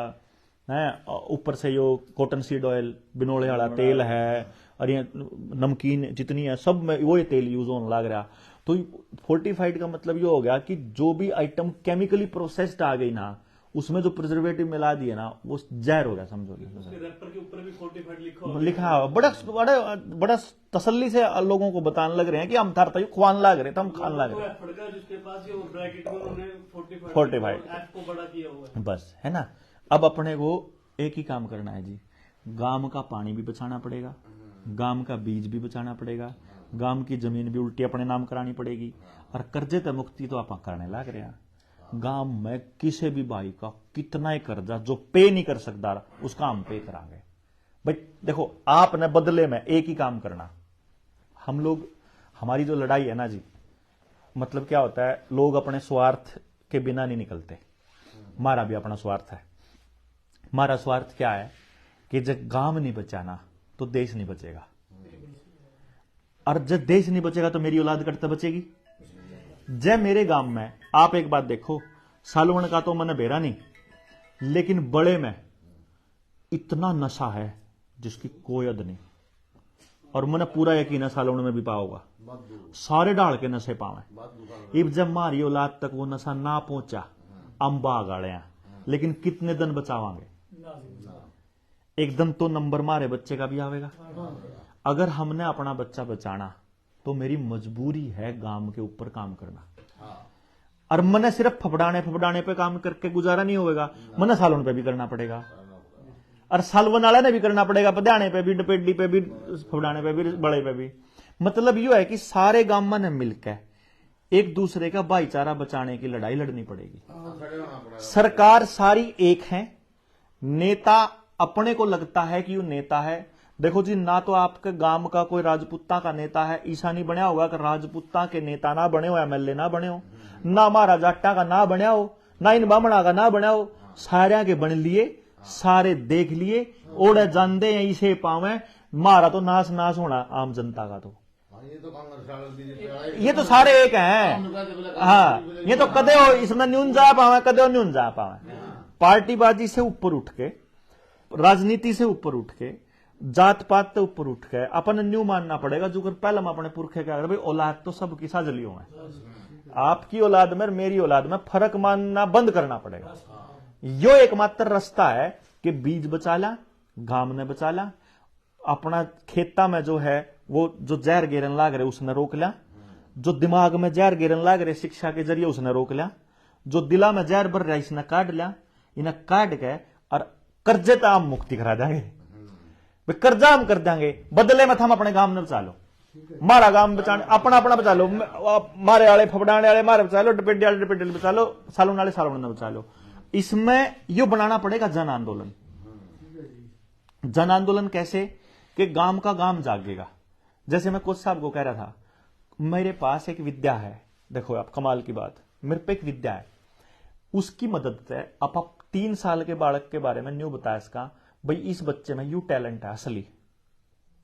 है, ऊपर से यो कॉटन सीड ऑयल, बिनोले वाला तेल है, और ये नमकीन जितनी है सब में वो ये तेल यूज होने लग रहा। तो फोर्टिफाइड का मतलब ये हो गया कि जो भी आइटम केमिकली प्रोसेस्ड आ गई ना, उसमें जो प्रिजर्वेटिव मिला दिए ना, वो जहर हो गया समझो। रैपर के ऊपर भी फोर्टिफाइड लिखा हुआ बड़ा तसल्ली से लोगों को बताने लग रहे हैं कि हम थार खुआन लाग रहे, तो हम खान लाग रहे, जिसके पास ये ब्रैकेट में उन्होंने फोर्टिफाइड को बड़ा किया हुआ है, बस है ना। अब अपने को एक ही काम करना है जी, गांव का पानी भी बचाना पड़ेगा, गांव का बीज भी बचाना पड़ेगा, गांव की जमीन भी उल्टी अपने नाम करानी पड़ेगी, और कर्जे से मुक्ति तो आप करने लग रहे हैं। गांव में किसी भी भाई का कितना ही कर्जा जो पे नहीं कर सकता, उसका हम पे करांगे। भाई देखो, आपने बदले में एक ही काम करना, हम लोग, हमारी जो लड़ाई है ना जी, मतलब क्या होता है, लोग अपने स्वार्थ के बिना नहीं निकलते। हमारा भी अपना स्वार्थ है। हमारा स्वार्थ क्या है कि जब गांव नहीं बचाना तो देश नहीं बचेगा, और जब देश नहीं बचेगा तो मेरी औलाद कटता बचेगी। जब मेरे गांव में आप एक बात देखो, सालवन का तो मन बेरा नहीं, लेकिन बड़े में इतना नशा है जिसकी कोई हद नहीं, और मैंने पूरा यकीन है सालवन में भी पाओगा, सारे डाल के नशे पावे। इब जब मारी औलाद तक वो नशा ना पहुंचा, अंबा गाड़े हैं, लेकिन कितने दिन बचावांगे? एक दिन तो नंबर मारे बच्चे का भी आवेगा। अगर हमने अपना बच्चा बचाना तो मेरी मजबूरी है गांव के ऊपर काम करना, और मने सिर्फ फपड़ाने पे काम करके गुजारा नहीं होगा, मने सालवन पे भी करना पड़ेगा, और सालवन वाले ने भी करना पड़ेगा, पधाने पे भी, डपेडी पे भी, फपड़ाने पे भी, बड़े पे भी। मतलब यू है कि सारे गांव ने मिलकर एक दूसरे का भाईचारा बचाने की लड़ाई लड़नी पड़ेगी। सरकार सारी एक है, नेता अपने को लगता है कि वो नेता है। देखो जी, ना तो आपके गांव का कोई राजपूता का नेता है, ईसा नहीं बनया होगा कि राजपूता के नेता ना बने हो, एमएलए ना बने हो, ना महाराज जाट्टा का ना बनया हो, ना इन बामणा का ना बना हो, सारे के बन लिए, सारे देख लिए, ओढ़े जानते हैं इसे पावे, मारा तो नाश नाश होना आम जनता का। तो ये तो सारे एक हैं। हाँ, ये तो कदे हो इसमें न्यून जा पावे, कदे हो न्यून जा पावे। पार्टीबाजी से ऊपर उठ के, राजनीति से ऊपर उठ के, जात पात से ऊपर उठ के अपन न्यू मानना पड़ेगा जो पहले हम अपने पुरखे क्या भाई, औलाद तो सबकी साजलियों है, आपकी औलाद में मेरी औलाद में फर्क मानना बंद करना पड़ेगा। यो एकमात्र रास्ता है कि बीज बचा ला, घाम ने बचा ला, अपना खेता में जो है वो जो जहर गिरन लाग रहे उसने रोक लिया, जो दिमाग में जहर गिरन लाग रहे शिक्षा के जरिए उसने रोक लिया, जो दिला में जहर भर रहा है इसने काट लिया, इन्हें काट के और कर्जे तो हम मुक्ति करा देंगे, कर्जा हम कर देंगे, बदले में हम अपने गांव में बचा लो, मारा गांव बचाने अपना अपना बचा लो, मारे वाले फपड़ाने वाले मारे बचा लो, डपेटे वाले डपेटे बचा लो, सालों वाले सालों में बचा लो। इसमें यो बनाना पड़ेगा जन आंदोलन। जन आंदोलन कैसे कि गांव का गांव जागेगा। जैसे मैं कोच साहब को कह रहा था, मेरे पास एक विद्या है, देखो आप कमाल की बात, मेरे पे एक विद्या है, उसकी मदद से आप 3 साल के बालक के बारे में न्यू बताया इसका, भाई इस बच्चे में यू टैलेंट है,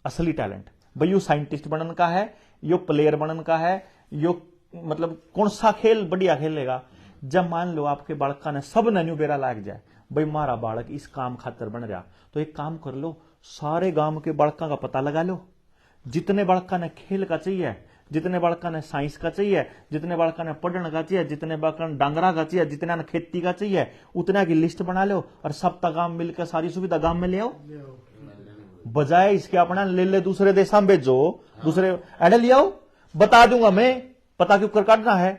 असली टैलेंट, भाई यू साइंटिस्ट बनन का है, यो प्लेयर बनन का है, यो मतलब कौन सा खेल बढ़िया खेलेगा। जब मान लो आपके बालका ने सब ने न्यू बेरा लाग जाए, भाई मारा बालक इस काम खातर बन रहा, तो एक काम कर लो, सारे गांव के बालका का पता लगा लो, जितने बालका ने खेल का चाहिए, जितने बालका ने साइंस का चाहिए, जितने बालका ने पढ़ने का चाहिए, जितने बालका ने डांगरा का चाहिए, जितने ने खेती का चाहिए, उतने की लिस्ट बना लो और सब तक गांव मिलकर सारी सुविधा गांव में ले आओ। बजाय इसके अपना ले दूसरे देशों में भेजो, दूसरे एडे ले आओ, बता दूंगा मैं पता क्यों कर काटना है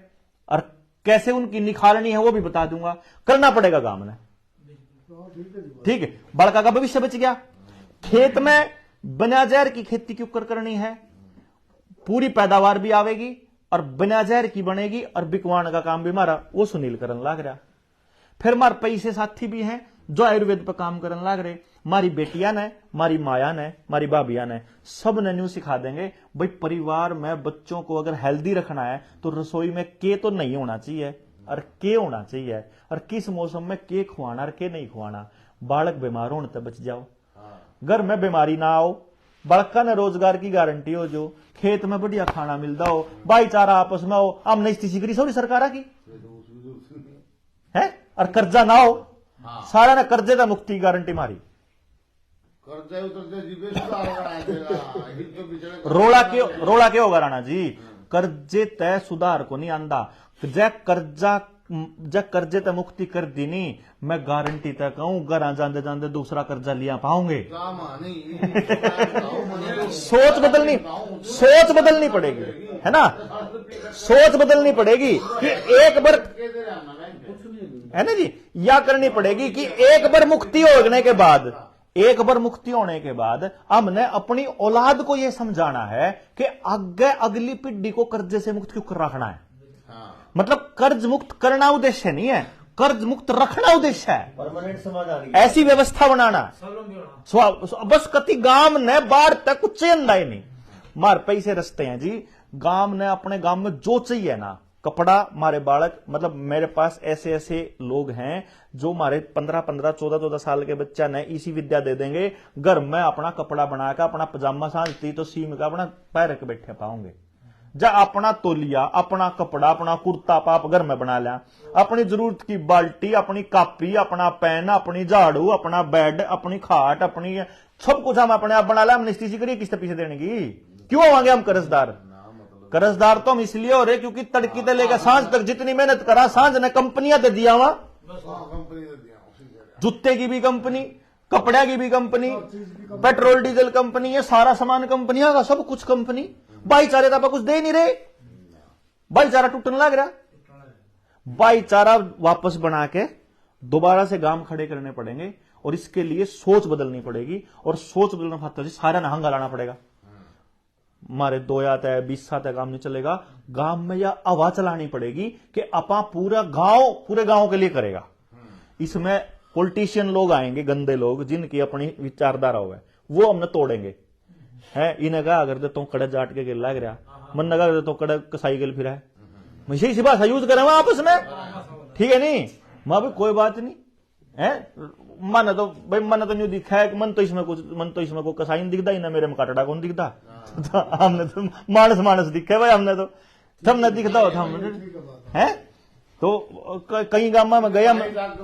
और कैसे उनकी निखारनी है वो भी बता दूंगा। करना पड़ेगा गांव में, ठीक है, बालका का भविष्य बच गया। खेत में बिना जहर की खेती क्यों करनी है, पूरी पैदावार भी आवेगी और बिना जहर की बनेगी, और बिकवान का काम भी हमारा वो सुनील करन लाग रहा। फिर हमारे पैसे साथी भी हैं जो आयुर्वेद पर काम करन लाग रहे, मारी बेटिया ने, मारी माया ने, मारी भाभिया ने, सब ने न्यू सिखा देंगे भाई परिवार में बच्चों को अगर हेल्दी रखना है तो रसोई में के तो नहीं होना चाहिए और के होना चाहिए, और किस मौसम में के खुआना और के नहीं खुआना। बालक बीमार होने तक बच जाओ, घर में बीमारी ना आओ, बालका ने रोजगार की गारंटी हो, जो खेत में बढ़िया खाना मिलता हो, भाईचारा आपस में हो, हमने स्थिति करी सौरी सरकार की है, और कर्जा ना हो, सारा ने कर्जे का मुक्ति गारंटी मारी। रोला क्यों होगा राणा जी, कर्जे तय सुधार को नहीं आंदा, जब कर्जे तय मुक्ति कर दी नहीं, मैं गारंटी तय कहूं घर जाते जाते दूसरा कर्जा लिया पाओगे। सोच बदलनी पड़ेगी, है ना, सोच बदलनी पड़ेगी कि एक बार, है ना जी, या करनी पड़ेगी कि एक बार मुक्ति होने के बाद, एक बार मुक्ति होने के बाद हमने अपनी औलाद को यह समझाना है कि आगे अगली पीढ़ी को कर्जे से मुक्त क्यों रखना है। मतलब कर्ज मुक्त करना उद्देश्य नहीं है, कर्ज मुक्त रखना उद्देश्य है, परमानेंट समाधान, ऐसी व्यवस्था बनाना। बस कति गांव ने बाढ़ तक चेन नहीं, मार पैसे रस्ते हैं जी। गांव ने अपने गांव में जो चाहिए ना, कपड़ा मारे बालक, मतलब मेरे पास ऐसे ऐसे लोग हैं जो मारे 15-15, 14-14 साल के बच्चा ने इसी विद्या दे देंगे, घर में अपना कपड़ा बनाकर अपना पजामा सांझती तो सीम का अपना पैर के बैठे पाओगे। जा अपना तोलिया, अपना कपड़ा, अपना कुर्ता पाप घर में बना लिया, अपनी जरूरत की बाल्टी, अपनी कापी, अपना पेन, अपनी झाड़ू, अपना बेड, अपनी खाट, अपनी सब कुछ हम अपने आप बना लिया। हमने इसी करिए किस्त पीछे देने की क्यों होंगे हम कर्जदार? कर्जदार तो हम इसलिए हो रहे क्योंकि तड़की से लेकर सांझ तक जितनी मेहनत करा सांझ ने कंपनियां दे दिया हुआ, कंपनी ने दिया, जूते की भी कंपनी, कपड़े की भी कंपनी, पेट्रोल डीजल कंपनी, ये सारा सामान कंपनियां का, सब कुछ कंपनी। भाईचारे तो आप कुछ दे नहीं रहे, भाईचारा टूटने लग रहा। भाईचारा वापस बना के दोबारा से गांव खड़े करने पड़ेंगे और इसके लिए सोच बदलनी पड़ेगी, और सोच बदलना फाता जी सारा नहंगा लाना पड़ेगा। हमारे 2 या 20 साल तक काम नहीं चलेगा। गांव में यह आवाज चलानी पड़ेगी कि अपा पूरे गांव के लिए करेगा। इसमें पॉलिटिशियन लोग आएंगे, गंदे लोग जिनकी अपनी विचारधारा हो, वो हमने तोड़ेंगे है। इन्हें कहा अगर तो कड़क जाट के गिर लग रहा, मन लगा तो कड़क कसाई गिल फिरा है, मुझे इसी भाषा यूज करें आपस में, ठीक है नहीं मां भी कोई बात नहीं है। मन तो भाई मन तो न्यू दिखा है, मन तो इसमें कोई कसाई नहीं दिखता, इन्हें मेरे में काटड़ा कौन दिखता, तो हमने तो मानस दिखे भाई, हमने तो हमने दिखता हो हमने है। तो कई गांव में गया मैं, आप तो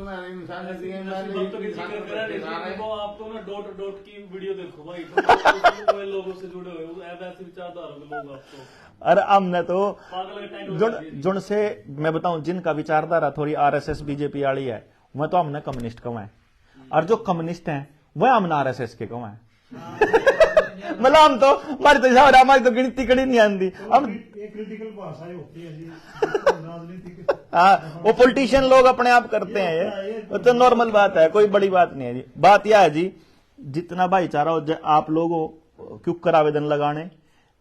ना डॉट की वीडियो देखो भाई, तो लोगों से जुड़े हुए ऐसे विचारधारा के लोग आपको। अरे हमने तो जुन से मैं बताऊं जिनका विचारधारा थोड़ी RSS बीजेपी वाली है, वह तो हमने कम्युनिस्ट कमाए, और जो कम्युनिस्ट हैं वह हमने RSS के कमाए। मतलब हम तो हमारी तो गिनती कड़ी नहीं आती हम। क्रिटिकल भाषाएं होती है जी, राजनीतिक। हाँ, वो पॉलिटिशियन लोग अपने आप करते हैं, ये वो तो नॉर्मल बात है, कोई बड़ी बात नहीं है जी। बात यह है जी, जितना भाईचारा हो, आप लोगों क्यों कर आवेदन लगाने,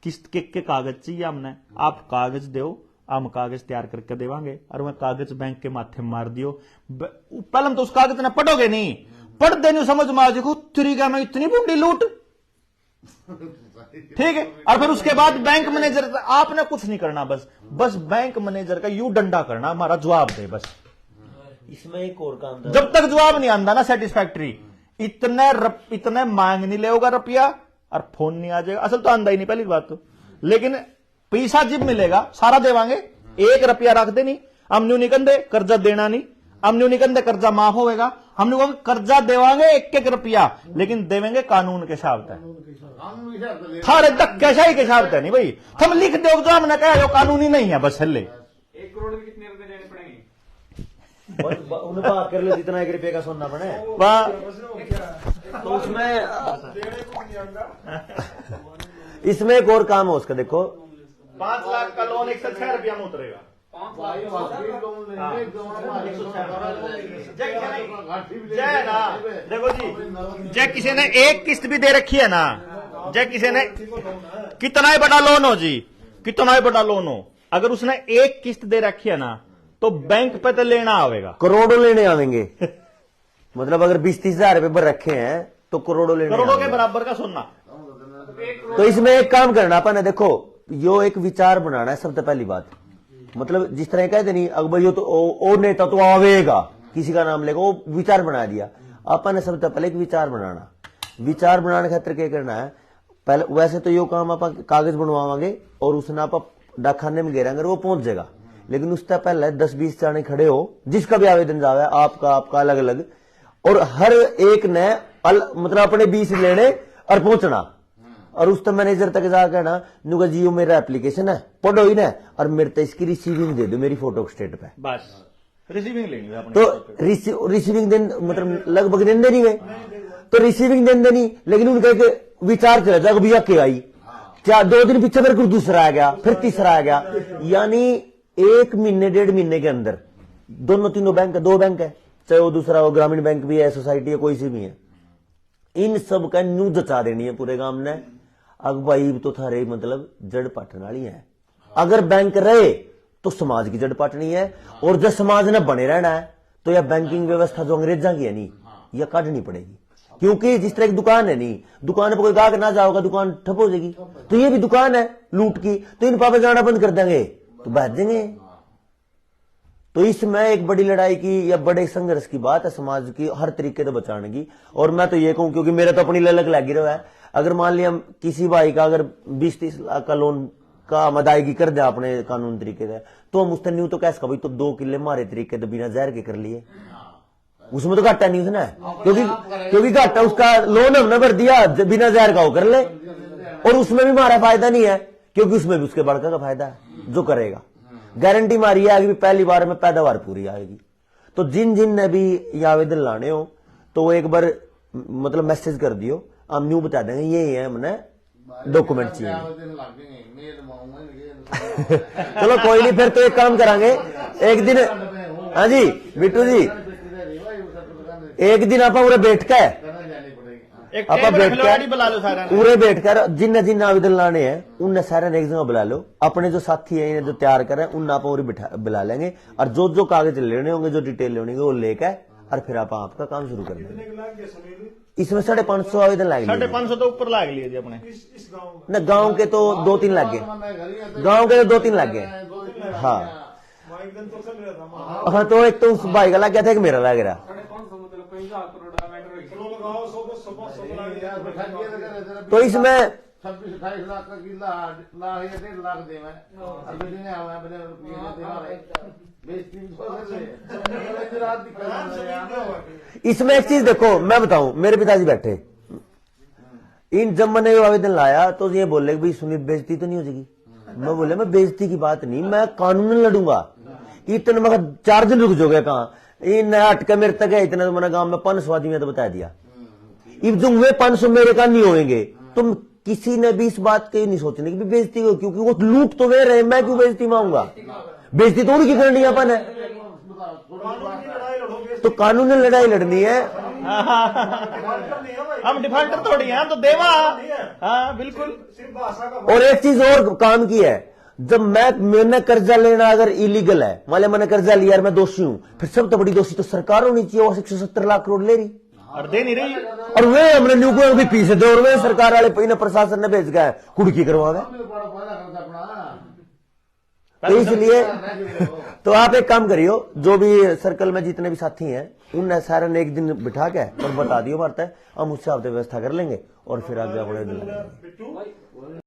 किस्त के कागज चाहिए हमने, आप कागज दो, हम कागज तैयार करके देवांगे, और वह कागज बैंक के माथे मार दियो। पहले हम तो उस कागज ने पढ़ोगे नहीं, पढ़ देने समझ में आ जाएगा तरीका में इतनी बूढ़ी लूट, ठीक है। और फिर उसके बाद बैंक मैनेजर, आपने कुछ नहीं करना, बस बैंक मैनेजर का यू डंडा करना, हमारा जवाब दे बस। इसमें एक और काम था, जब तक जवाब नहीं आंदा ना सेटिस्फैक्टरी, इतने मांग नहीं लेगा रुपया और फोन नहीं आ जाएगा, असल तो आंदा ही नहीं पहली बात तो। लेकिन पैसा जब मिलेगा सारा देवांगे, 1 रुपया रख दे नहीं, हम न्यू निकंदे कर्जा देना नहीं, हम न्यू निकंदे कर्जा माफ होगा, हम लोग कर्जा देवांगे 1-1 रुपया, लेकिन देवेंगे कानून के हिसाब से, थारे धक्केशाही के हिसाब से नहीं भाई। हम लिख दो जो हमने कहा जो कानूनी नहीं है, बस हल्ले 1 करोड़ में कितने रुपए देने पड़ेंगे? उन्हें बात कर लो जितना 1 रुपये का सुनना पड़े, तो इसमें एक और काम है उसका, देखो 5 लाख का लोन 106 रुपया में उतरेगा। जय ना, देखो जी, जय किसी ने एक किस्त भी दे रखी है ना, जय किसी ने कितना ही बड़ा लोन हो जी, कितना ही बड़ा लोन हो, अगर उसने एक किस्त दे रखी है ना, तो बैंक पे तो लेना आवेगा, करोड़ों लेने आवेंगे। मतलब अगर 20-30 हजार रुपए पर रखे हैं तो करोड़ों लेने करोड़ों के आवेंगे। बराबर का सुनना। तो इसमें एक काम करना अपन ने, देखो यो एक विचार बनाना है सबसे पहली बात। मतलब जिस तरह कहते नहीं अकबर यो तो ओ नेता तो आवेगा, किसी का नाम लेगा, वो विचार बना दिया। अपन ने सबसे पहले एक विचार बनाना, विचार बनाने खातिर क्या करना है, पहले वैसे तो यो काम आप कागज बनवावांगे और उसने आप डाकखाने में गिराएंगे, वो पहुंच जाएगा। लेकिन उससे पहले 10-20 जाने खड़े हो, जिसका भी आवेदन जावे, आपका अलग अलग, और हर एक ने मतलब अपने 20 लेने और पहुंचना, और उस तो मैनेजर तक जाकर ना नुका जी यो मेरा एप्लीकेशन है, पढ़ो ही ना, और मेरे तो इसकी रिसीविंग दे दो मेरी फोटो स्टेट पे, बस रिसीविंग लेंगे अपने। तो रिसीविंग देन मतलब लगभग दिन देनी है, तो रिसीविंग दिन देनी, लेकिन उनका विचार चला जाएगा भैया के आई, क्या 2 दिन पीछे मेरे को दूसरा आ गया, फिर तीसरा आ गया, यानी 1 महीने 1.5 महीने के अंदर दोनों तीनों बैंक है, 2 बैंक है, चाहे वो दूसरा वो ग्रामीण बैंक भी है, सोसाइटी है, कोई सी भी है, इन सब का न्यूज जचा देनी है पूरे गांव ने। अब भाई तो थारे मतलब जड़ पाटने वाली है, अगर बैंक रहे तो समाज की जड़ पाटनी है, और जब समाज ने बने रहना है तो यह बैंकिंग व्यवस्था जो अंग्रेजा की है नहीं, यह काटनी पड़ेगी। क्योंकि जिस तरह की दुकान है नहीं, दुकान पर कोई गाहक ना जाओगा, दुकान ठप हो जाएगी। तो ये भी दुकान है लूट की, तो इन पापा जाना बंद कर देंगे तो बच जाएंगे। तो इसमें एक बड़ी लड़ाई की या बड़े संघर्ष की बात है समाज की, हर तरीके से बचाने की। और मैं तो ये कहूं, क्योंकि मेरा तो अपनी ललक लगी रहा है, अगर मान लिया किसी भाई का अगर 20-30 लाख का लोन का हम अदायगी कर दे अपने कानून तरीके से, तो हम उससे न्यू तो कैसे का भाई तो 2 किले मारे तरीके से बिना जहर के कर लिए, उसमें तो घाटा नहीं उसने, क्योंकि घाटा उसका लोन हमने भर दिया, बिना जहर का वो कर ले। और उसमें भी हमारा फायदा नहीं है, क्योंकि उसमें भी उसके बड़का का फायदा है जो करेगा। गारंटी मारी है आगे पहली बार में पैदावार पूरी आएगी। तो जिन जिन ने भी ये आवेदन लाने हो तो वो एक बार मतलब मैसेज कर दियो, हम न्यू बता देंगे ये है हमने डॉक्यूमेंट चाहिए। चलो कोई नहीं, फिर तो एक काम करांगे एक दिन। हाँ जी बिट्टू जी, एक दिन आप उरे बैठ के पूरे बैठकर जिन जिन आवेदन लाने हैं उन सारे ने एक जगह बुला लो, अपने जो साथी है इन्हें जो तैयार करें उन आप बुला लेंगे, और जो जो कागज लेने होंगे, जो डिटेल लेने होंगे वो लेकर, और फिर आप आपका काम शुरू कर देंगे। इसमें 550 आवेदन लाग 550 तो ऊपर लाग लिए जी अपने इस गांव में न, गांव के तो 2-3 लाग गए, गांव के तो 2-3 लाग गए। हाँ एक दिन तो चल रहा था। हाँ, तो एक तो उस भाई का लग गया था, एक मेरा लग रहा। तो इसमें 26-28 लाख का किला, लाख या 1.5 लाख दे मैं अभी नहीं आया अपने इसमें एक चीज देखो, मैं बताऊं, मेरे पिताजी बैठे इन जब मैंने आवेदन लाया तो ये बोले भाई सुनील बेइज्जती तो नहीं हो जाएगी। मैं बोले मैं बेइज्जती की बात नहीं, मैं कानून लड़ूंगा। इतने मैं 4 दिन रुक जोगे कहाँ, इन हट के मेरे तक है इतना, तो मैंने गांव में 500 आदमी तो बता दिया। अब जो हुए 500 मेरे का नहीं होंगे, तुम किसी ने भी इस बात के नहीं सोचने की बेइज्जती हो, क्योंकि वो लूट तो वे रहे, मैं क्यों बेइज्जती मांगूंगा? बेइज्जती तो उनकी करनी अपन है, तो कानूनी लड़ाई लड़नी है। हम डिफॉल्टर थोड़ी हैं, हम तो देवा। हाँ बिल्कुल। सिर्फ भाषा का और एक चीज और काम की है, जब मैंने कर्जा लेना अगर इलीगल है, मान लिया मैंने कर्जा लिया और मैं दोषी हूं, फिर सब तो बड़ी दोषी तो सरकार होनी चाहिए, वो 170 लाख करोड़ ले रही और दे नहीं रही, और वे हमने न्यू को भी पीछे दे, और वे सरकार वाले इन्हें प्रशासन ने भेज गया कुड़की करवा गए। तो इसलिए तो आप एक काम करियो, जो भी सर्कल में जितने भी साथी हैं उन सारे ने एक दिन बिठा के और बता दियो मारता है, हम उससे आप व्यवस्था कर लेंगे और फिर आगे अपने बिट्टू